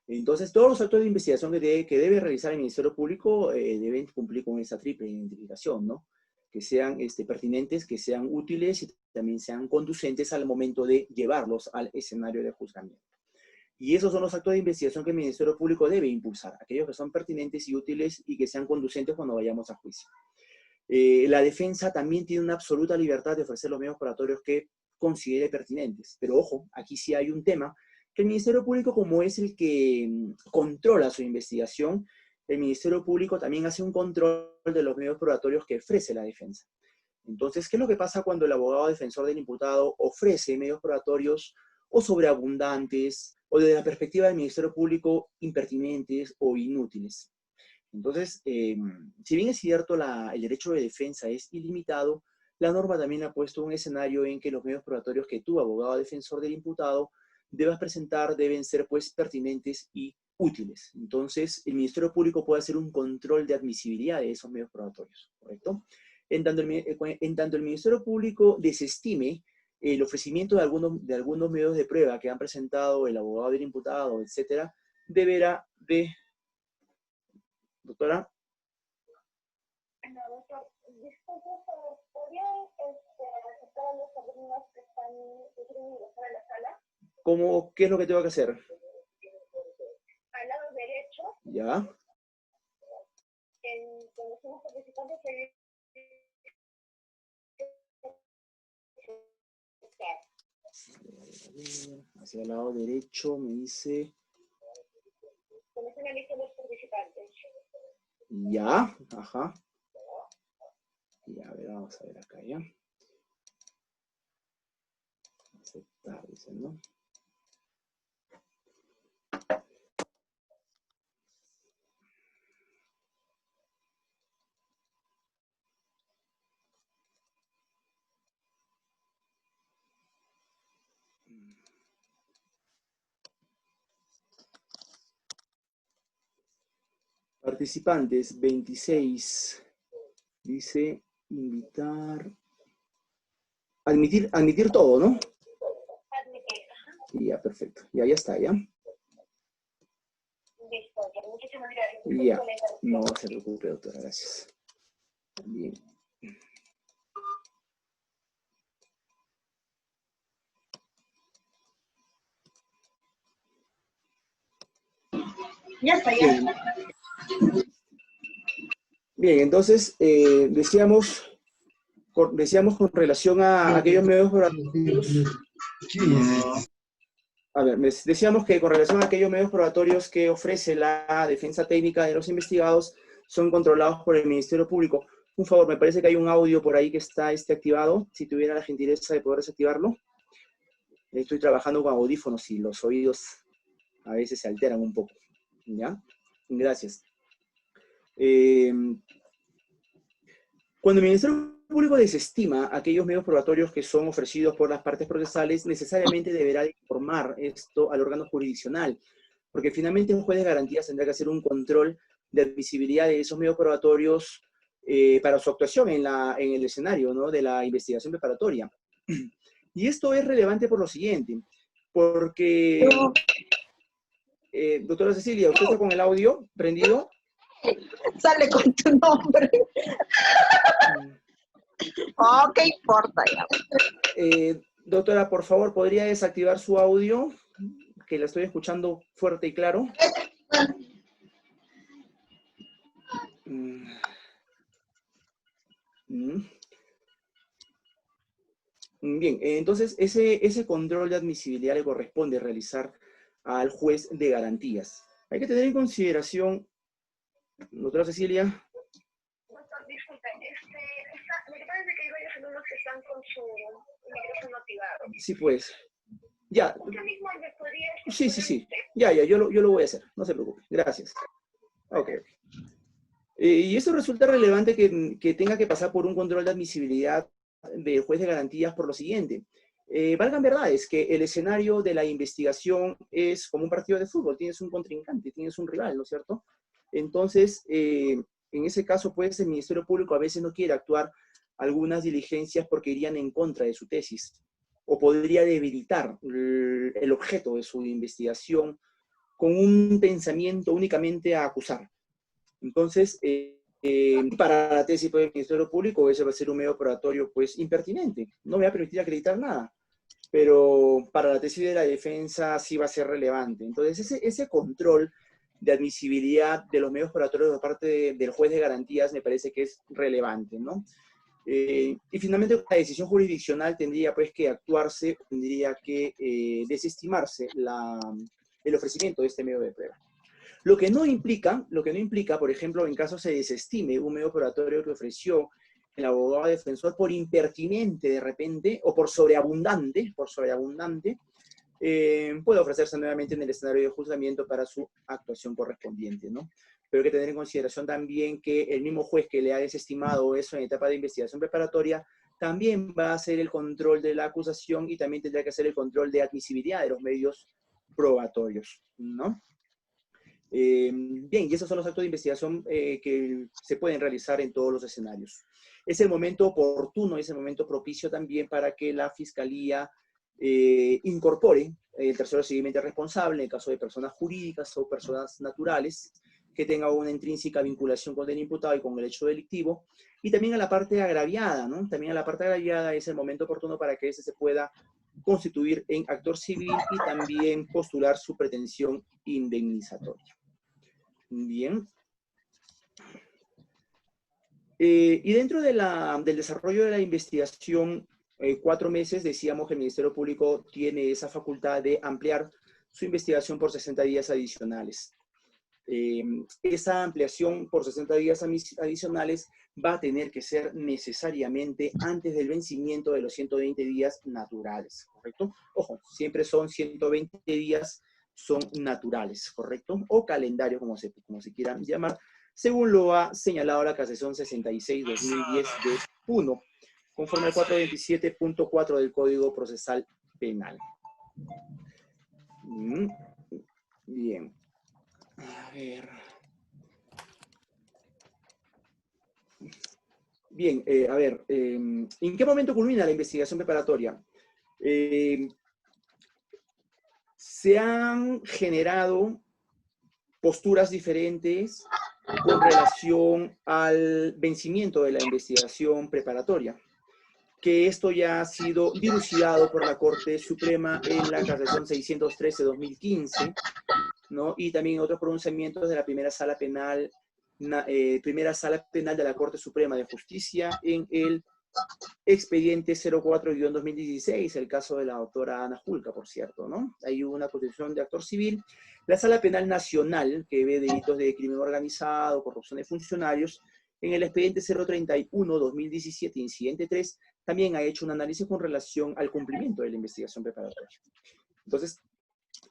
Entonces, todos los actos de investigación que debe realizar el Ministerio Público deben cumplir con esa triple identificación, ¿no? Que sean pertinentes, que sean útiles y también sean conducentes al momento de llevarlos al escenario de juzgamiento. Y esos son los actos de investigación que el Ministerio Público debe impulsar, aquellos que son pertinentes y útiles y que sean conducentes cuando vayamos a juicio. La defensa también tiene una absoluta libertad de ofrecer los medios operatorios que considere pertinentes. Pero ojo, aquí sí hay un tema, que el Ministerio Público, como es el que controla su investigación, el Ministerio Público también hace un control de los medios probatorios que ofrece la defensa. Entonces, ¿qué es lo que pasa cuando el abogado defensor del imputado ofrece medios probatorios o sobreabundantes o desde la perspectiva del Ministerio Público impertinentes o inútiles? Entonces, si bien es cierto el derecho de defensa es ilimitado, la norma también ha puesto un escenario en que los medios probatorios que tú, abogado defensor del imputado, debas presentar deben ser pues pertinentes y útiles. Entonces, el Ministerio Público puede hacer un control de admisibilidad de esos medios probatorios, ¿correcto? En tanto el Ministerio Público desestime el ofrecimiento de algunos medios de prueba que han presentado el abogado del imputado, etcétera, deberá de... Doctora. No, doctor, disculpe, ¿podría aceptar los alumnos que están inscritos para la sala? ¿Qué es lo que tengo que hacer? Al lado derecho, ¿Ya? donde somos participantes, Hacia el lado derecho me dice... donde se analizan los participantes. Ya, ajá. Ya, a ver, vamos a ver acá, ¿ya? Aceptar, dicen, ¿no? Participantes, 26. Dice invitar. Admitir todo, ¿no? Admitir. Ya, perfecto. Ya está, ¿ya? Listo, muchísimas gracias. Ya, no se preocupe, doctora, gracias. Bien. Ya está, ya está. Bien, entonces, decíamos con relación a aquellos medios probatorios. A ver, decíamos que con relación a aquellos medios probatorios que ofrece la defensa técnica de los investigados son controlados por el Ministerio Público. Un favor, me parece que hay un audio por ahí que está activado. Si tuviera la gentileza de poder desactivarlo. Estoy trabajando con audífonos y los oídos a veces se alteran un poco. ¿Ya? Gracias. Cuando el Ministerio Público desestima aquellos medios probatorios que son ofrecidos por las partes procesales, necesariamente deberá informar esto al órgano jurisdiccional, porque finalmente un juez de garantías tendrá que hacer un control de admisibilidad de esos medios probatorios para su actuación en el escenario, ¿no?, de la investigación preparatoria. Y esto es relevante por lo siguiente, porque, doctora Cecilia, ¿usted está con el audio prendido? Sale con tu nombre. Oh, ¿qué importa ya? Doctora, por favor, ¿podría desactivar su audio? Que la estoy escuchando fuerte y claro. Bien, entonces ese control de admisibilidad le corresponde realizar al juez de garantías. Hay que tener en consideración, doctora Cecilia. Doctor, disculpe, lo que pasa es que hay varios alumnos que están con su micrófono activado. Sí, pues. Ya. ¿Usted mismo me podría... Sí. Ya, yo lo voy a hacer. No se preocupe. Gracias. Ok. Y eso resulta relevante que tenga que pasar por un control de admisibilidad del juez de garantías por lo siguiente. Valgan verdades que el escenario de la investigación es como un partido de fútbol. Tienes un contrincante, tienes un rival, ¿no es cierto? Entonces, en ese caso, pues, el Ministerio Público a veces no quiere actuar algunas diligencias porque irían en contra de su tesis, o podría debilitar el objeto de su investigación con un pensamiento únicamente a acusar. Entonces, para la tesis del Ministerio Público, ese va a ser un medio probatorio, pues, impertinente. No me va a permitir acreditar nada. Pero para la tesis de la defensa sí va a ser relevante. Entonces, ese control de admisibilidad de los medios probatorios por parte del juez de garantías me parece que es relevante, ¿no? Y finalmente, la decisión jurisdiccional tendría, pues, que actuarse, tendría que desestimarse el ofrecimiento de este medio de prueba. Lo que no implica, por ejemplo, en caso se desestime un medio probatorio que ofreció el abogado defensor por impertinente de repente, o por sobreabundante, puede ofrecerse nuevamente en el escenario de juzgamiento para su actuación correspondiente, ¿no? Pero hay que tener en consideración también que el mismo juez que le ha desestimado eso en etapa de investigación preparatoria también va a hacer el control de la acusación y también tendrá que hacer el control de admisibilidad de los medios probatorios, ¿no? Bien, y esos son los actos de investigación que se pueden realizar en todos los escenarios. Es el momento oportuno, es el momento propicio también para que la Fiscalía incorpore el tercero civilmente responsable en el caso de personas jurídicas o personas naturales que tengan una intrínseca vinculación con el imputado y con el hecho delictivo, y también a la parte agraviada, ¿no? También a la parte agraviada es el momento oportuno para que ese se pueda constituir en actor civil y también postular su pretensión indemnizatoria. Bien. Y dentro del desarrollo de la investigación, 4 meses, decíamos que el Ministerio Público tiene esa facultad de ampliar su investigación por 60 días adicionales. Esa ampliación por 60 días adicionales va a tener que ser necesariamente antes del vencimiento de los 120 días naturales, ¿correcto? Ojo, siempre son 120 días, son naturales, ¿correcto? O calendario, como se quieran llamar, según lo ha señalado la Casación 66-2010 de 1, conforme al 427.4 del Código Procesal Penal. Bien. A ver. Bien, a ver, ¿en qué momento culmina la investigación preparatoria? Se han generado posturas diferentes con relación al vencimiento de la investigación preparatoria, que esto ya ha sido dilucidado por la Corte Suprema en la Casación 613-2015, ¿no? Y también otros pronunciamientos de la primera sala penal de la Corte Suprema de Justicia en el expediente 04-2016, el caso de la doctora Ana Julca, por cierto, ¿no? Hay una constitución de actor civil. La Sala Penal Nacional, que ve delitos de crimen organizado, corrupción de funcionarios, en el expediente 031-2017, incidente 3, también ha hecho un análisis con relación al cumplimiento de la investigación preparatoria. Entonces,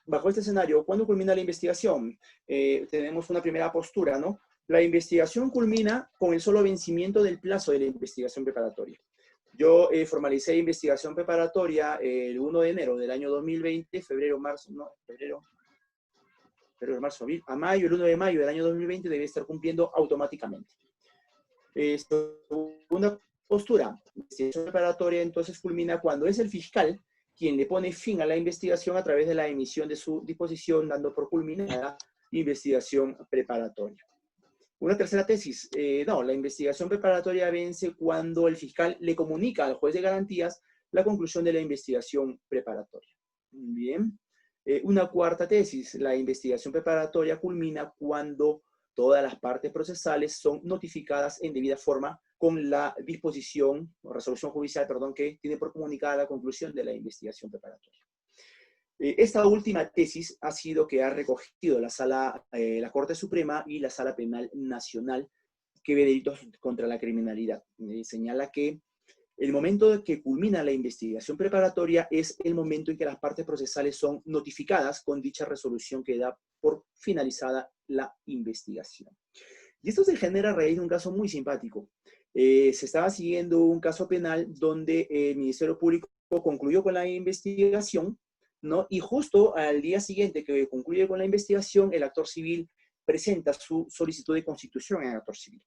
bajo este escenario, ¿cuándo culmina la investigación? Tenemos una primera postura, ¿no? La investigación culmina con el solo vencimiento del plazo de la investigación preparatoria. Yo formalicé investigación preparatoria el 1 de enero del año 2020, marzo, abril, a mayo, el 1 de mayo del año 2020 debe estar cumpliendo automáticamente. Segunda postura, la investigación preparatoria entonces culmina cuando es el fiscal quien le pone fin a la investigación a través de la emisión de su disposición, dando por culminada la investigación preparatoria. Una tercera tesis, no, la investigación preparatoria vence cuando el fiscal le comunica al juez de garantías la conclusión de la investigación preparatoria. Bien. Una cuarta tesis, la investigación preparatoria culmina cuando todas las partes procesales son notificadas en debida forma con la disposición o resolución judicial, perdón, que tiene por comunicada la conclusión de la investigación preparatoria. Esta última tesis ha sido que ha recogido la Corte Suprema y la Sala Penal Nacional que ve delitos contra la criminalidad. Señala que el momento en que culmina la investigación preparatoria es el momento en que las partes procesales son notificadas con dicha resolución que da por finalizada la investigación. Y esto se genera a raíz de un caso muy simpático. Se estaba siguiendo un caso penal donde el Ministerio Público concluyó con la investigación, ¿no? Y justo al día siguiente que concluye con la investigación, el actor civil presenta su solicitud de constitución en actor civil.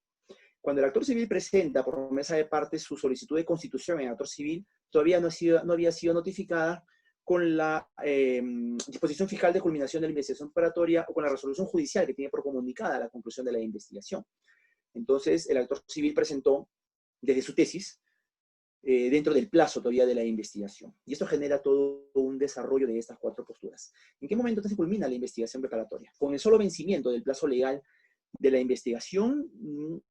Cuando el actor civil presenta por mesa de partes su solicitud de constitución en actor civil, todavía no había sido notificada con la disposición fiscal de culminación de la investigación preparatoria o con la resolución judicial que tiene por comunicada la conclusión de la investigación. Entonces, el actor civil presentó desde su tesis dentro del plazo todavía de la investigación. Y esto genera todo un desarrollo de estas cuatro posturas. ¿En qué momento entonces culmina la investigación preparatoria? Con el solo vencimiento del plazo legal de la investigación,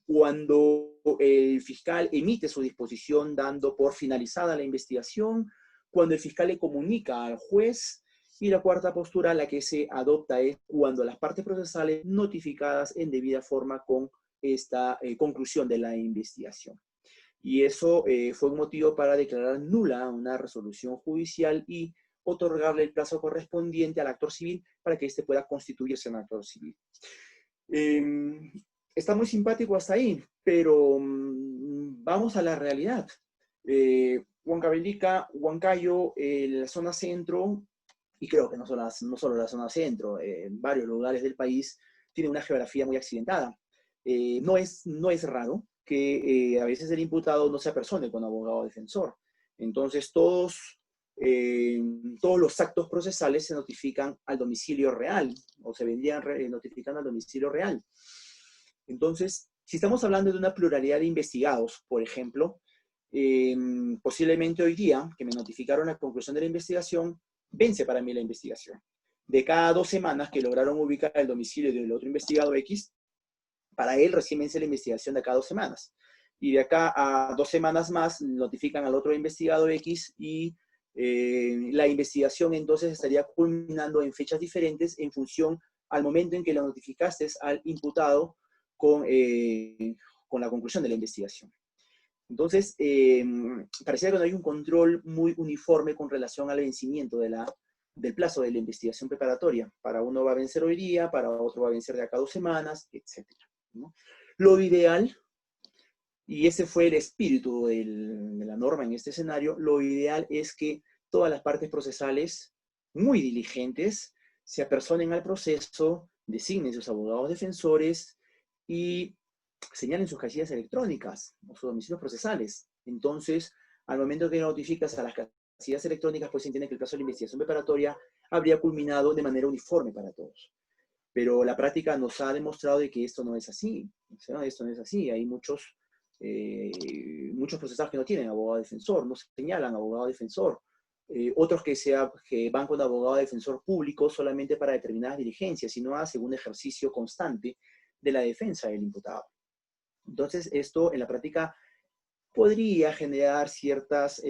cuando el fiscal emite su disposición dando por finalizada la investigación, cuando el fiscal le comunica al juez, y la cuarta postura, la que se adopta, es cuando las partes procesales notificadas en debida forma con esta conclusión de la investigación. Y eso fue un motivo para declarar nula una resolución judicial y otorgarle el plazo correspondiente al actor civil para que éste pueda constituirse en actor civil. Está muy simpático hasta ahí, pero vamos a la realidad. Huancavelica, Huancayo, la zona centro, y creo que no solo la zona centro, en varios lugares del país, tiene una geografía muy accidentada. No es raro que a veces el imputado no se apersone con abogado defensor. Entonces, todos los actos procesales se notifican al domicilio real, o se vendrían notificando al domicilio real. Entonces, si estamos hablando de una pluralidad de investigados, por ejemplo, posiblemente hoy día, que me notificaron la conclusión de la investigación, vence para mí la investigación. De cada 2 semanas que lograron ubicar el domicilio del otro investigado X, para él recién vence la investigación de cada 2 semanas. Y de acá a 2 semanas más notifican al otro investigado X y la investigación entonces estaría culminando en fechas diferentes en función al momento en que lo notificaste al imputado con la conclusión de la investigación. Entonces, parecía que no hay un control muy uniforme con relación al vencimiento del plazo de la investigación preparatoria. Para uno va a vencer hoy día, para otro va a vencer de acá a 2 semanas, etc., ¿no? Lo ideal, y ese fue el espíritu de la norma en este escenario, lo ideal es que todas las partes procesales, muy diligentes, se apersonen al proceso, designen sus abogados defensores y señalen sus casillas electrónicas o sus domicilios procesales. Entonces, al momento que notificas a las casillas electrónicas, pues se entiende que el caso de la investigación preparatoria habría culminado de manera uniforme para todos. Pero la práctica nos ha demostrado de que esto no es así. O sea, esto no es así. Hay muchos procesados que no tienen abogado defensor, no señalan abogado defensor. Otros que van con abogado defensor público solamente para determinadas diligencias, y no hacen un ejercicio constante de la defensa del imputado. Entonces, esto en la práctica podría generar ciertas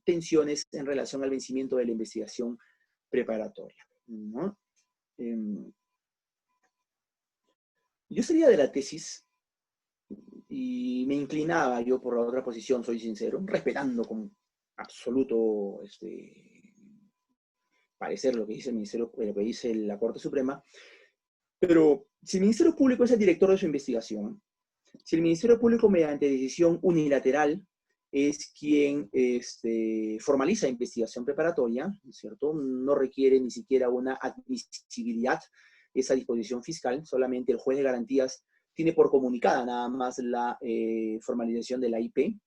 tensiones en relación al vencimiento de la investigación preparatoria, ¿no? Yo sería de la tesis, y me inclinaba yo por la otra posición, soy sincero, respetando con absoluto parecer lo que dice el Ministerio, lo que dice la Corte Suprema, pero si el Ministerio Público es el director de su investigación, si el Ministerio Público mediante decisión unilateral es quien formaliza investigación preparatoria, ¿no es cierto? No requiere ni siquiera una admisibilidad esa disposición fiscal, solamente el juez de garantías tiene por comunicada nada más la formalización de la IP.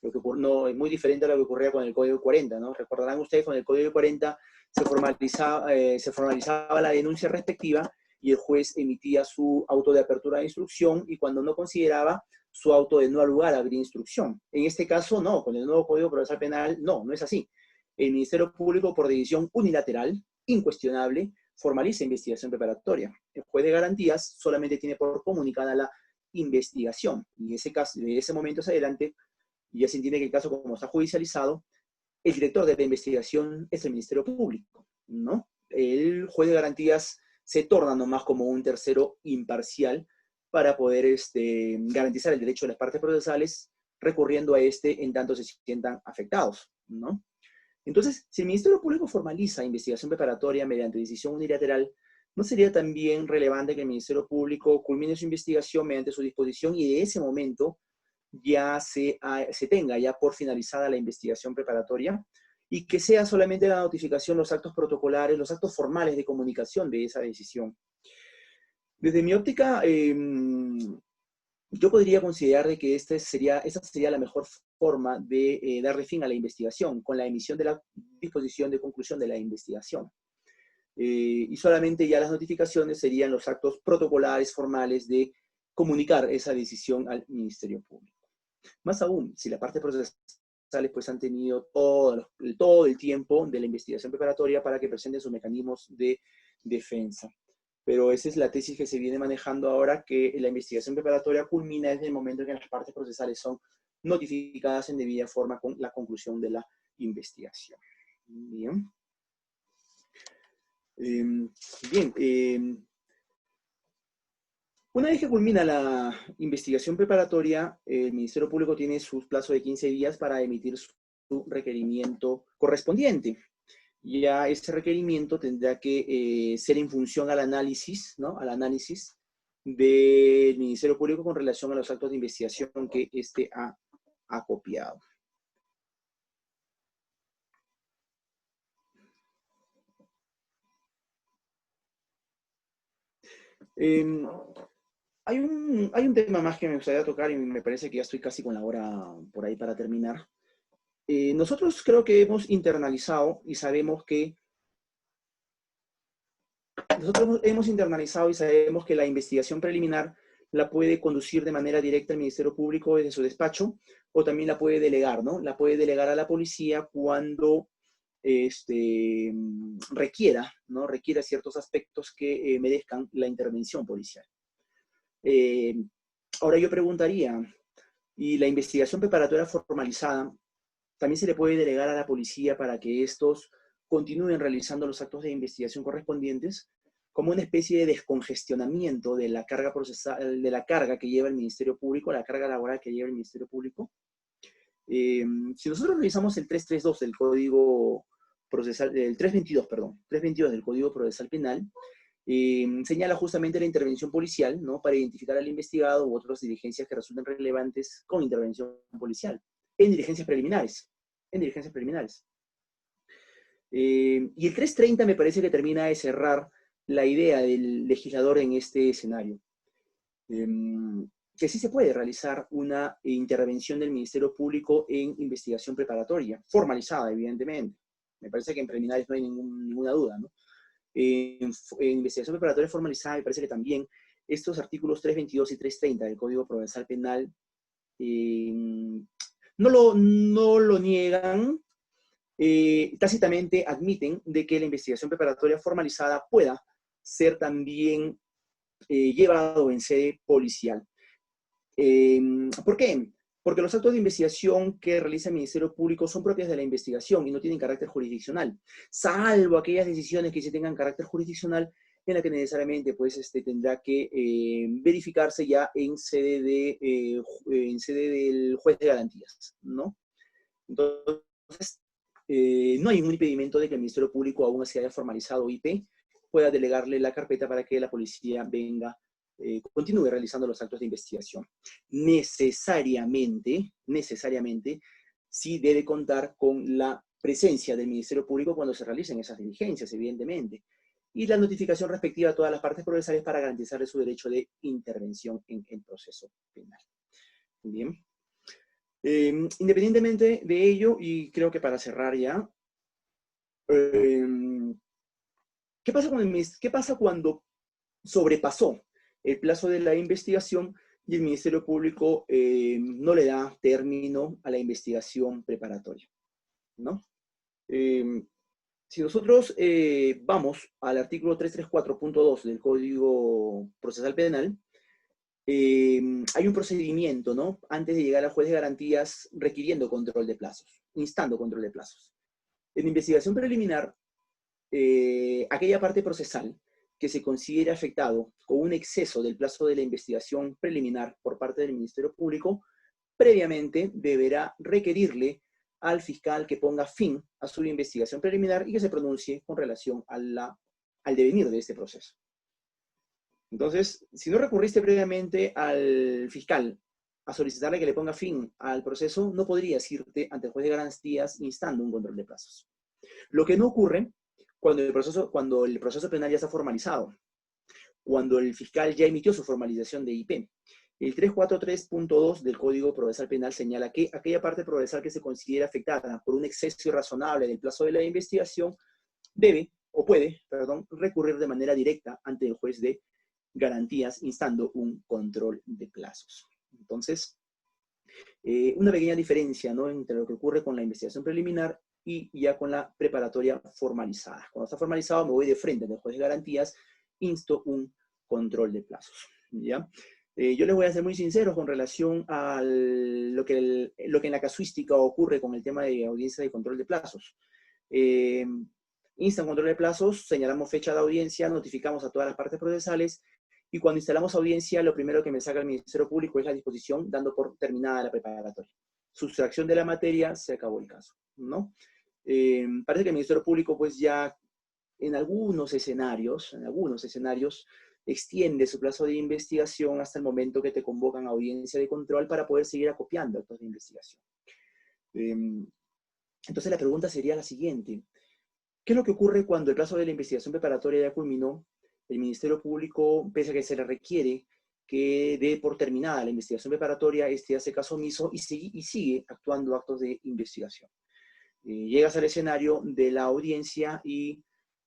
Lo que no, es muy diferente a lo que ocurría con el Código 40, ¿no? Recordarán ustedes, con el Código 40 se formalizaba la denuncia respectiva y el juez emitía su auto de apertura de instrucción, y cuando no consideraba, su auto de no lugar abrir instrucción. En este caso, no, con el nuevo Código Procesal Penal, no es así. El Ministerio Público, por decisión unilateral, incuestionable, formaliza investigación preparatoria. El juez de garantías solamente tiene por comunicada la investigación, y en ese caso, de ese momento hacia adelante, ya se entiende que el caso, como está judicializado, el director de la investigación es el Ministerio Público, ¿no? El juez de garantías se torna nomás como un tercero imparcial para poder garantizar el derecho de las partes procesales, recurriendo a en tanto se sientan afectados, ¿no? Entonces, si el Ministerio Público formaliza investigación preparatoria mediante decisión unilateral, ¿no sería también relevante que el Ministerio Público culmine su investigación mediante su disposición y de ese momento ya se tenga ya por finalizada la investigación preparatoria, y que sea solamente la notificación, los actos protocolares, los actos formales de comunicación de esa decisión? Desde mi óptica, yo podría considerar de que esa sería la mejor forma de darle fin a la investigación, con la emisión de la disposición de conclusión de la investigación. Y solamente ya las notificaciones serían los actos protocolares formales de comunicar esa decisión al Ministerio Público. Más aún, si la parte procesales pues han tenido todo el tiempo de la investigación preparatoria para que presenten sus mecanismos de defensa. Pero esa es la tesis que se viene manejando ahora, que la investigación preparatoria culmina desde el momento en que las partes procesales son notificadas en debida forma con la conclusión de la investigación. Bien. Una vez que culmina la investigación preparatoria, el Ministerio Público tiene su plazo de 15 días para emitir su requerimiento correspondiente. Ya ese requerimiento tendrá que ser en función al análisis, ¿no? Al análisis del Ministerio Público con relación a los actos de investigación que éste ha copiado. Hay un tema más que me gustaría tocar, y me parece que ya estoy casi con la hora por ahí para terminar. Nosotros creo que hemos internalizado y sabemos que la investigación preliminar la puede conducir de manera directa el Ministerio Público desde su despacho, o también la puede delegar, ¿no? La puede delegar a la policía cuando requiera, ¿no? Requiera ciertos aspectos que merezcan la intervención policial. Ahora yo preguntaría, ¿y la investigación preparatoria formalizada también se le puede delegar a la policía para que estos continúen realizando los actos de investigación correspondientes, como una especie de descongestionamiento de la carga procesal, de la carga que lleva el Ministerio Público, la carga laboral que lleva el Ministerio Público? Si nosotros revisamos el 332 del Código Procesal, el 322 del Código Procesal Penal, señala justamente la intervención policial, ¿no? Para identificar al investigado u otras diligencias que resulten relevantes con intervención policial, en diligencias preliminares. Y el 330 me parece que termina de cerrar la idea del legislador en este escenario. que sí se puede realizar una intervención del Ministerio Público en investigación preparatoria, formalizada, evidentemente. Me parece que en preliminares no hay ninguna duda, ¿no? En investigación preparatoria formalizada, me parece que también estos artículos 322 y 330 del Código Procesal Penal no lo niegan, tácitamente admiten de que la investigación preparatoria formalizada pueda ser también llevado en sede policial. ¿Por qué? Porque los actos de investigación que realiza el Ministerio Público son propias de la investigación y no tienen carácter jurisdiccional, salvo aquellas decisiones que sí tengan carácter jurisdiccional en la que necesariamente pues, tendrá que verificarse ya en sede del juez de garantías, ¿no? Entonces, no hay ningún impedimento de que el Ministerio Público, aún así haya formalizado IP, pueda delegarle la carpeta para que la policía venga, continúe realizando los actos de investigación. Necesariamente, sí debe contar con la presencia del Ministerio Público cuando se realicen esas diligencias, evidentemente, y la notificación respectiva a todas las partes procesales para garantizarle su derecho de intervención en el proceso penal. Bien. Independientemente de ello, y creo que para cerrar ya, ¿qué pasa cuando sobrepasó el plazo de la investigación y el Ministerio Público no le da término a la investigación preparatoria, ¿no? Si nosotros vamos al artículo 334.2 del Código Procesal Penal, hay un procedimiento, ¿no? Antes de llegar al juez de garantías requiriendo control de plazos, instando control de plazos. En investigación preliminar, aquella parte procesal que se considere afectado con un exceso del plazo de la investigación preliminar por parte del Ministerio Público, previamente deberá requerirle al fiscal que ponga fin a su investigación preliminar y que se pronuncie con relación al devenir de este proceso. Entonces, si no recurriste previamente al fiscal a solicitarle que le ponga fin al proceso, no podrías irte ante el juez de garantías instando un control de plazos. Lo que no ocurre cuando el proceso penal ya está formalizado, cuando el fiscal ya emitió su formalización de IP. El 343.2 del Código Procesal Penal señala que aquella parte procesal que se considera afectada por un exceso irrazonable del plazo de la investigación puede recurrir de manera directa ante el juez de garantías instando un control de plazos. Entonces, una pequeña diferencia, ¿no?, entre lo que ocurre con la investigación preliminar y ya con la preparatoria formalizada. Cuando está formalizado me voy de frente ante el juez de garantías, insto un control de plazos, ¿ya? Yo les voy a ser muy sincero con relación a lo que en la casuística ocurre con el tema de audiencia de control de plazos. Insta un control de plazos, señalamos fecha de audiencia, notificamos a todas las partes procesales, y cuando instalamos audiencia, lo primero que me saca el Ministerio Público es la disposición, dando por terminada la preparatoria. Sustracción de la materia, se acabó el caso, ¿no? Parece que el Ministerio Público, pues ya en algunos escenarios, extiende su plazo de investigación hasta el momento que te convocan a audiencia de control para poder seguir acopiando actos de investigación. Entonces la pregunta sería la siguiente. ¿Qué es lo que ocurre cuando el plazo de la investigación preparatoria ya culminó? El Ministerio Público, pese a que se le requiere que dé por terminada la investigación preparatoria, hace caso omiso y sigue actuando actos de investigación. Llegas al escenario de la audiencia y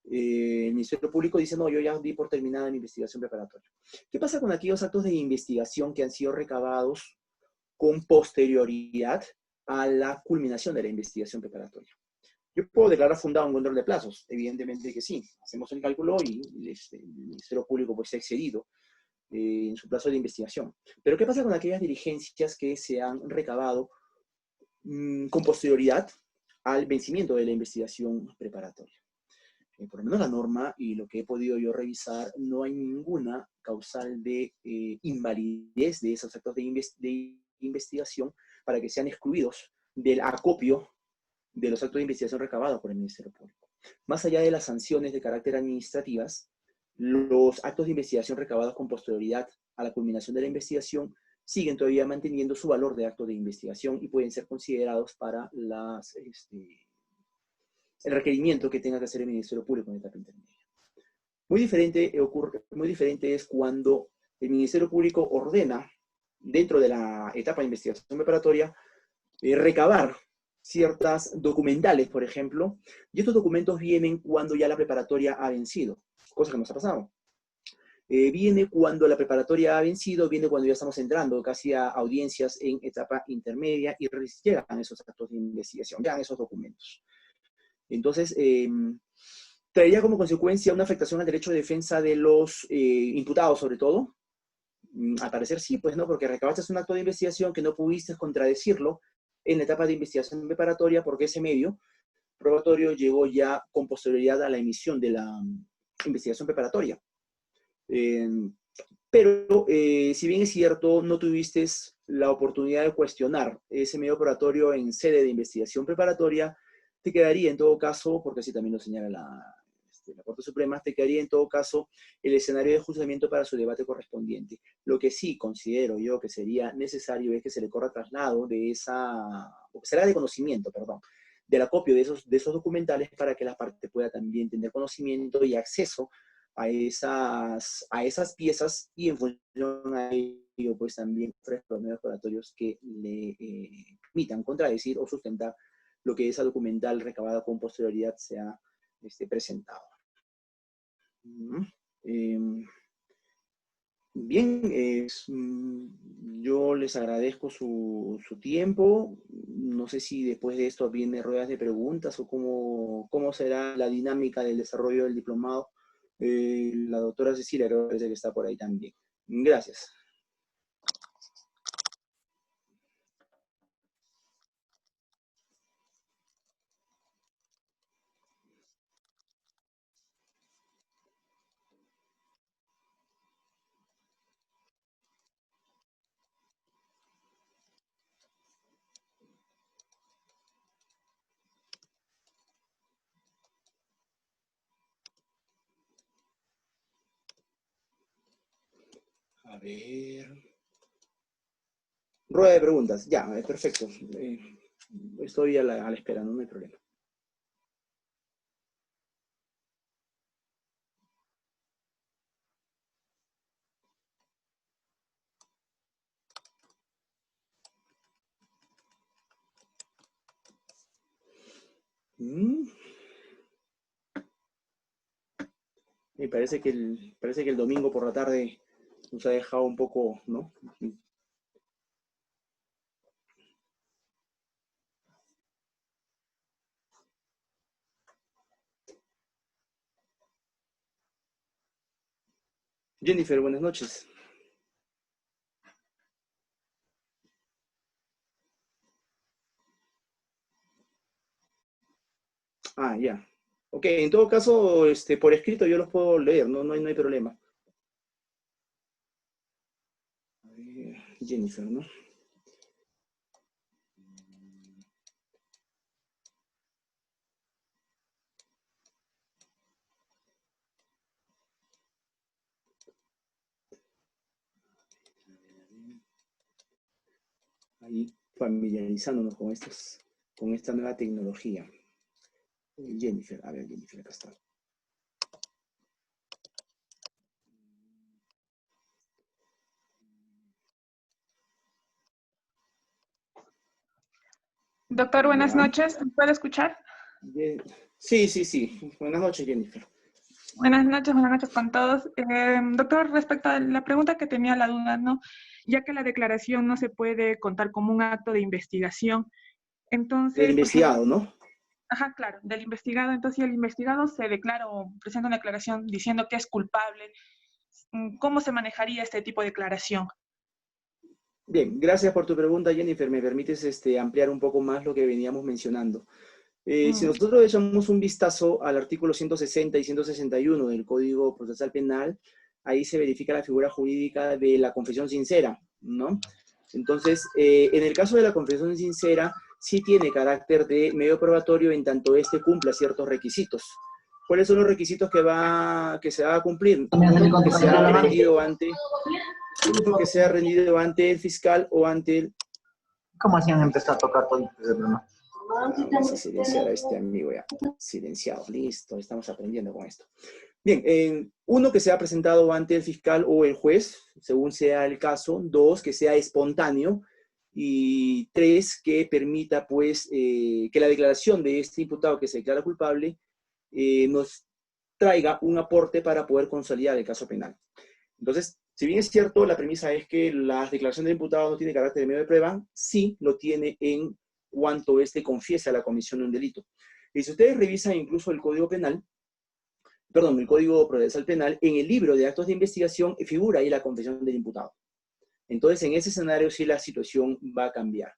el Ministerio Público dice, no, yo ya di por terminada mi investigación preparatoria. ¿Qué pasa con aquellos actos de investigación que han sido recabados con posterioridad a la culminación de la investigación preparatoria? Yo puedo declarar fundado un control de plazos, evidentemente que sí. Hacemos el cálculo y el Ministerio Público pues, se ha excedido en su plazo de investigación. Pero ¿qué pasa con aquellas diligencias que se han recabado con posterioridad al vencimiento de la investigación preparatoria? Por lo menos la norma y lo que he podido yo revisar, no hay ninguna causal de invalidez de esos actos de investigación para que sean excluidos del acopio de los actos de investigación recabados por el Ministerio Público. Más allá de las sanciones de carácter administrativas, los actos de investigación recabados con posterioridad a la culminación de la investigación siguen todavía manteniendo su valor de acto de investigación y pueden ser considerados para el requerimiento que tenga que hacer el Ministerio Público en etapa intermedia. Muy diferente es cuando el Ministerio Público ordena, dentro de la etapa de investigación preparatoria, recabar ciertas documentales, por ejemplo, y estos documentos vienen cuando ya la preparatoria ha vencido, cosa que nos ha pasado. Viene cuando la preparatoria ha vencido, viene cuando ya estamos entrando casi a audiencias en etapa intermedia y llegan esos actos de investigación, llegan esos documentos. Entonces, traería como consecuencia una afectación al derecho de defensa de los imputados, sobre todo. Al parecer sí, pues no, porque recabaste un acto de investigación que no pudiste contradecirlo en la etapa de investigación preparatoria porque ese medio probatorio llegó ya con posterioridad a la emisión de la investigación preparatoria. Pero si bien es cierto, no tuviste la oportunidad de cuestionar ese medio probatorio en sede de investigación preparatoria, te quedaría en todo caso, porque así también lo señala la Corte Suprema, te quedaría en todo caso el escenario de juzgamiento para su debate correspondiente. Lo que sí considero yo que sería necesario es que se le corra traslado de o que será de conocimiento, perdón, del acopio de esos documentales para que la parte pueda también tener conocimiento y acceso a esas piezas y en función a ello, pues también ofrezca los medios operatorios que le permitan contradecir o sustentar lo que esa documental recabada con posterioridad sea presentado. Bien, yo les agradezco su tiempo. No sé si después de esto viene ruedas de preguntas o cómo será la dinámica del desarrollo del diplomado. La doctora Cecilia creo que está por ahí también. Gracias. A ver. Rueda de preguntas. Ya, perfecto. Estoy a la espera, no hay problema. Me parece que el domingo por la tarde nos ha dejado un poco, ¿no? Jennifer, buenas noches. Ah, ya. Ok, en todo caso, por escrito yo los puedo leer, no hay problema. A ver, Jennifer, ¿no? Ahí familiarizándonos con esta nueva tecnología. Jennifer, a ver, Jennifer, acá está. Doctor, buenas noches. ¿Me puede escuchar? Sí. Buenas noches, Jennifer. Buenas noches con todos. Doctor, respecto a la pregunta que tenía la duda, ¿no? Ya que la declaración no se puede contar como un acto de investigación, entonces... Del investigado, ¿no? Ajá, claro, del investigado. Entonces, si el investigado se declara o presenta una declaración diciendo que es culpable, ¿cómo se manejaría este tipo de declaración? Bien, gracias por tu pregunta, Jennifer. Me permites ampliar un poco más lo que veníamos mencionando. Si nosotros echamos un vistazo al artículo 160 y 161 del Código Procesal Penal, ahí se verifica la figura jurídica de la confesión sincera, ¿no? Entonces, en el caso de la confesión sincera, sí tiene carácter de medio probatorio en tanto cumpla ciertos requisitos. ¿Cuáles son los requisitos que se va a cumplir? Que sea rendido ante el fiscal o ante el... ¿Cómo hacían empezar a tocar todo? Vamos a silenciar a este amigo ya. Silenciado. Listo, estamos aprendiendo con esto. Bien, uno, que sea presentado ante el fiscal o el juez, según sea el caso. Dos, que sea espontáneo. Y tres, que permita, pues, que la declaración de este imputado que se declara culpable nos traiga un aporte para poder consolidar el caso penal. Entonces, si bien es cierto, la premisa es que la declaración del imputado no tiene carácter de medio de prueba, sí lo tiene en cuanto éste confiesa la comisión de un delito. Y si ustedes revisan incluso el Código Penal, perdón, el Código Procesal Penal, en el libro de actos de investigación figura ahí la confesión del imputado. Entonces, en ese escenario sí la situación va a cambiar.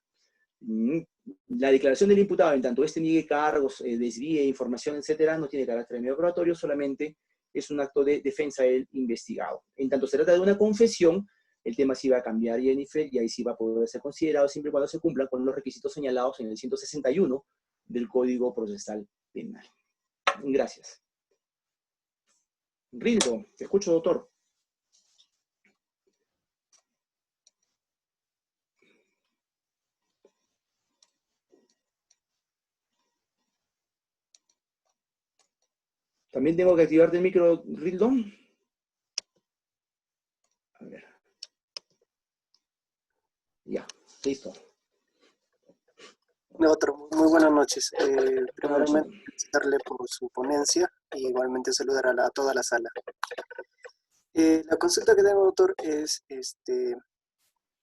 La declaración del imputado, en tanto este niegue cargos, desvíe información, etcétera, no tiene carácter de medio probatorio, solamente es un acto de defensa del investigado. En tanto se trata de una confesión, el tema sí va a cambiar, Jennifer, y ahí sí va a poder ser considerado siempre y cuando se cumplan con los requisitos señalados en el 161 del Código Procesal Penal. Gracias. Rildo, te escucho, doctor. También tengo que activarte el micro, Rildo. A ver. Ya, listo. Otro, muy buenas noches. Buenas noches. Primeramente, felicitarle por su ponencia y igualmente saludar a toda la sala. La consulta que tengo, doctor, es en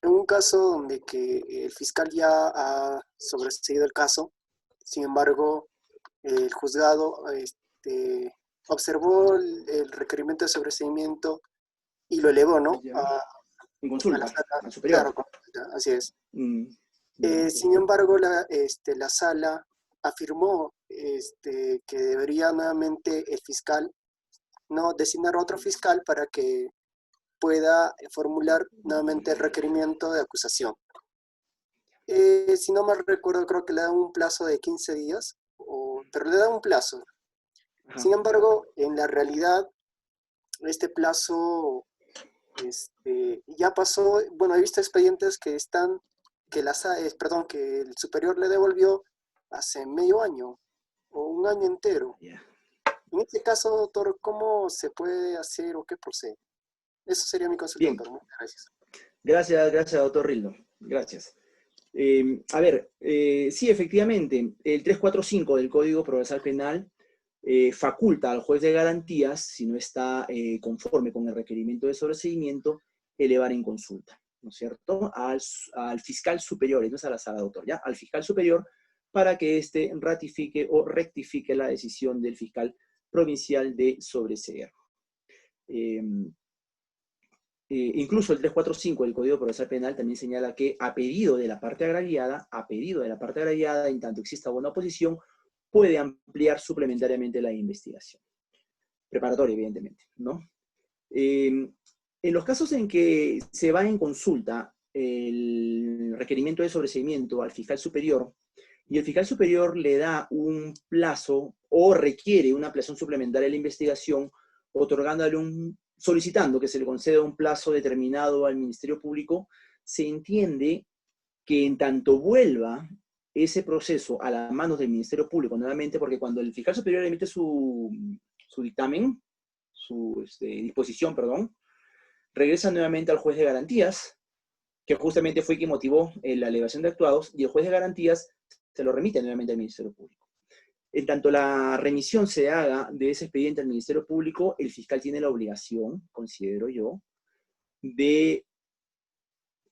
un caso donde que el fiscal ya ha sobreseído el caso, sin embargo, el juzgado observó el requerimiento de sobreseimiento y lo elevó, ¿no? En consulta, la sala, al superior. claro, consulta, así es. Ya. Sin embargo, la sala afirmó que debería nuevamente el fiscal no designar otro fiscal para que pueda formular nuevamente el requerimiento de acusación. Si no mal recuerdo, creo que le dan un plazo de 15 días, pero le dan un plazo. Ajá. Sin embargo, en la realidad, este plazo ya pasó. Bueno, he visto expedientes que están, que el superior le devolvió hace medio año o un año entero. Yeah. En este caso, doctor, ¿cómo se puede hacer o qué procede? Eso sería mi consulta, Bien. doctor. Muchas gracias. Gracias, doctor Rildo. Gracias. A ver, sí, efectivamente, el 345 del Código Procesal Penal faculta al juez de garantías, si no está conforme con el requerimiento de sobreseimiento, elevar en consulta, ¿no es cierto?, al fiscal superior, no es a la sala, doctor, ¿ya?, al fiscal superior, para que éste ratifique o rectifique la decisión del fiscal provincial de sobreseer. Incluso el 345 del Código Procesal Penal también señala que a pedido de la parte agraviada, en tanto exista buena oposición, puede ampliar suplementariamente la investigación. Preparatoria, evidentemente, ¿no? En los casos en que se va en consulta el requerimiento de sobreseimiento al fiscal superior, y el fiscal superior le da un plazo o requiere una ampliación suplementaria a la investigación, solicitando que se le conceda un plazo determinado al Ministerio Público, se entiende que en tanto vuelva ese proceso a las manos del Ministerio Público nuevamente, porque cuando el fiscal superior emite su dictamen, su disposición, perdón, regresa nuevamente al juez de garantías, que justamente fue quien motivó la elevación de actuados, y el juez de garantías se lo remite nuevamente al Ministerio Público. En tanto la remisión se haga de ese expediente al Ministerio Público, el fiscal tiene la obligación, considero yo, de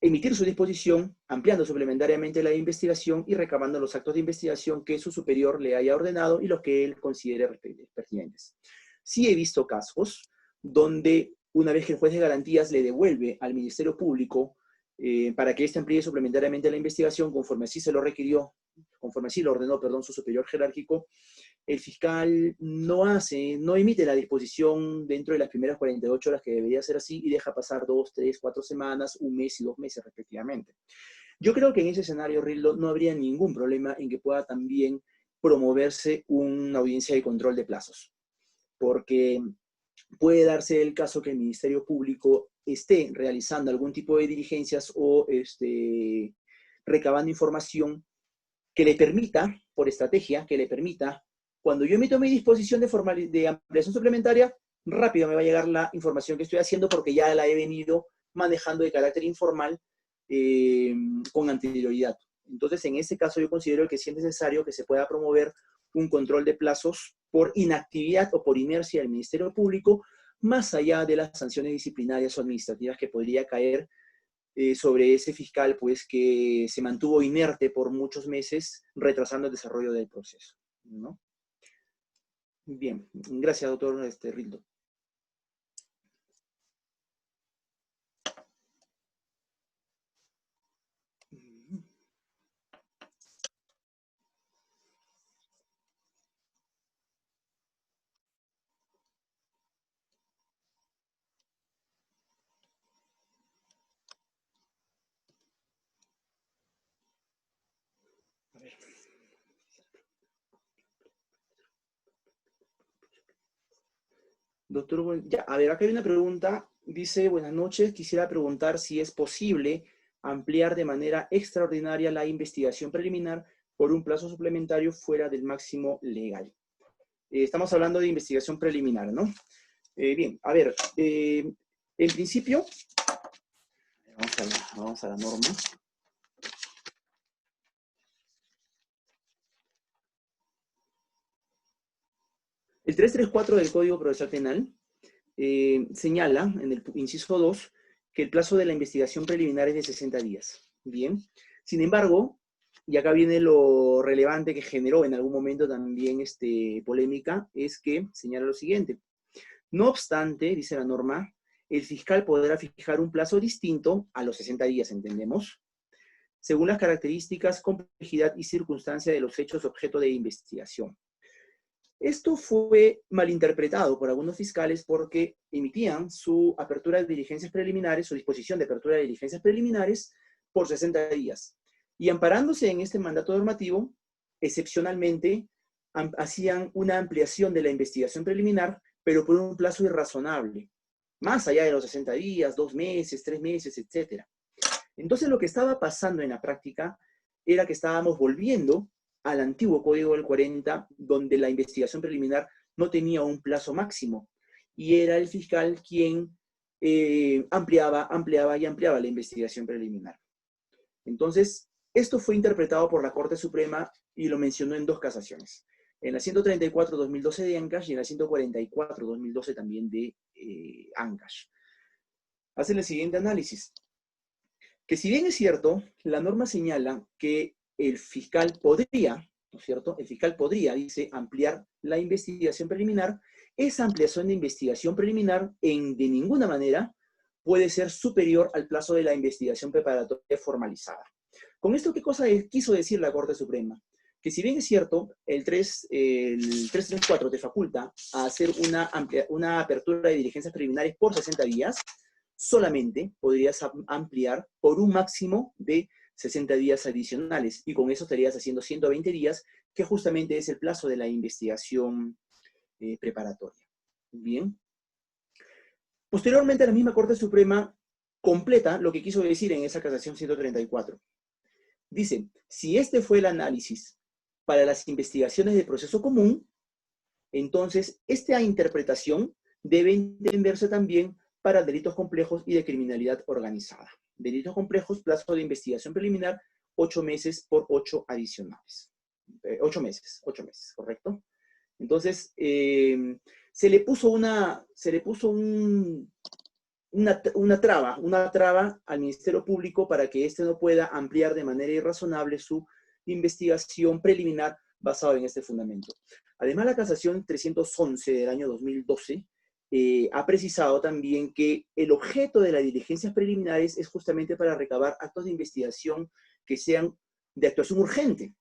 emitir su disposición, ampliando suplementariamente la investigación y recabando los actos de investigación que su superior le haya ordenado y los que él considere pertinentes. Sí he visto casos donde, una vez que el juez de garantías le devuelve al Ministerio Público para que éste amplíe suplementariamente la investigación, conforme así se lo requirió, conforme así lo ordenó, perdón, su superior jerárquico, el fiscal no emite la disposición dentro de las primeras 48 horas, que debería ser así, y deja pasar 2, 3, 4 semanas, un mes y 2 meses respectivamente. Yo creo que en ese escenario, Rildo, no habría ningún problema en que pueda también promoverse una audiencia de control de plazos, porque puede darse el caso que el Ministerio Público esté realizando algún tipo de diligencias o recabando información que le permita, por estrategia, cuando yo emito mi disposición de ampliación suplementaria, rápido me va a llegar la información que estoy haciendo porque ya la he venido manejando de carácter informal con anterioridad. Entonces, en ese caso yo considero que sí es necesario que se pueda promover un control de plazos por inactividad o por inercia del Ministerio Público, más allá de las sanciones disciplinarias o administrativas que podría caer sobre ese fiscal, pues, que se mantuvo inerte por muchos meses, retrasando el desarrollo del proceso, ¿no? Bien, gracias, doctor Rildo. Doctor, ya, a ver, acá hay una pregunta. Dice, buenas noches, quisiera preguntar si es posible ampliar de manera extraordinaria la investigación preliminar por un plazo suplementario fuera del máximo legal. Estamos hablando de investigación preliminar, ¿no? Bien, a ver, en principio, vamos a la norma. El 334 del Código Procesal Penal señala, en el inciso 2, que el plazo de la investigación preliminar es de 60 días. Bien. Sin embargo, y acá viene lo relevante que generó en algún momento también polémica, es que señala lo siguiente. No obstante, dice la norma, el fiscal podrá fijar un plazo distinto a los 60 días, entendemos, según las características, complejidad y circunstancia de los hechos objeto de investigación. Esto fue malinterpretado por algunos fiscales porque emitían su apertura de diligencias preliminares, su disposición de apertura de diligencias preliminares por 60 días. Y amparándose en este mandato normativo, excepcionalmente hacían una ampliación de la investigación preliminar, pero por un plazo irrazonable, más allá de los 60 días, 2 meses, 3 meses, etc. Entonces lo que estaba pasando en la práctica era que estábamos volviendo al antiguo Código del 40, donde la investigación preliminar no tenía un plazo máximo, y era el fiscal quien ampliaba la investigación preliminar. Entonces, esto fue interpretado por la Corte Suprema y lo mencionó en 2 casaciones. En la 134-2012 de Ancash y en la 144-2012 también de Ancash. Hace el siguiente análisis. Que si bien es cierto, la norma señala que el fiscal podría, ¿no es cierto? El fiscal podría, dice, ampliar la investigación preliminar. Esa ampliación de investigación preliminar de ninguna manera puede ser superior al plazo de la investigación preparatoria formalizada. ¿Con esto qué cosa quiso decir la Corte Suprema? Que si bien es cierto, el 334 te faculta a hacer una apertura de diligencias preliminares por 60 días, solamente podrías ampliar por un máximo de 60 días adicionales, y con eso estarías haciendo 120 días, que justamente es el plazo de la investigación preparatoria. Bien. Posteriormente, la misma Corte Suprema completa lo que quiso decir en esa casación 134. Dice, si este fue el análisis para las investigaciones de proceso común, entonces esta interpretación debe entenderse también para delitos complejos y de criminalidad organizada. Delitos complejos, plazo de investigación preliminar, 8 meses por 8 adicionales. 8 meses, ¿correcto? Entonces, se le puso una traba al Ministerio Público para que éste no pueda ampliar de manera irrazonable su investigación preliminar basada en este fundamento. Además, la casación 311 del año 2012 ha precisado también que el objeto de las diligencias preliminares es justamente para recabar actos de investigación que sean de actuación urgente,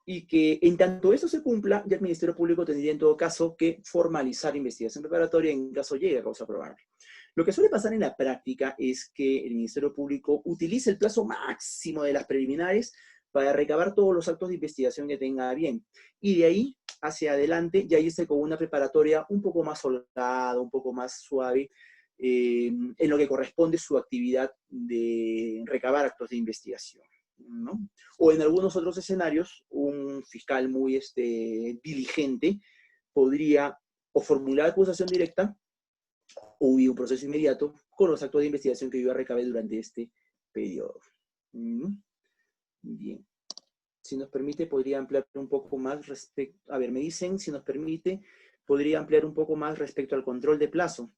y que en tanto eso se cumpla, ya el Ministerio Público tendría en todo caso que formalizar investigación preparatoria en caso llegue a causa probable. Lo que suele pasar en la práctica es que el Ministerio Público utiliza el plazo máximo de las preliminares para recabar todos los actos de investigación que tenga bien, y de ahí hacia adelante ya irse con una preparatoria un poco más holgada, un poco más suave, en lo que corresponde su actividad de recabar actos de investigación, ¿no? O en algunos otros escenarios, un fiscal muy diligente podría o formular acusación directa, o hubo un proceso inmediato con los actos de investigación que yo recabé durante este periodo. Bien. Si nos permite, podría ampliar un poco más respecto... A ver, me dicen, si nos permite, podría ampliar un poco más respecto al control de plazo.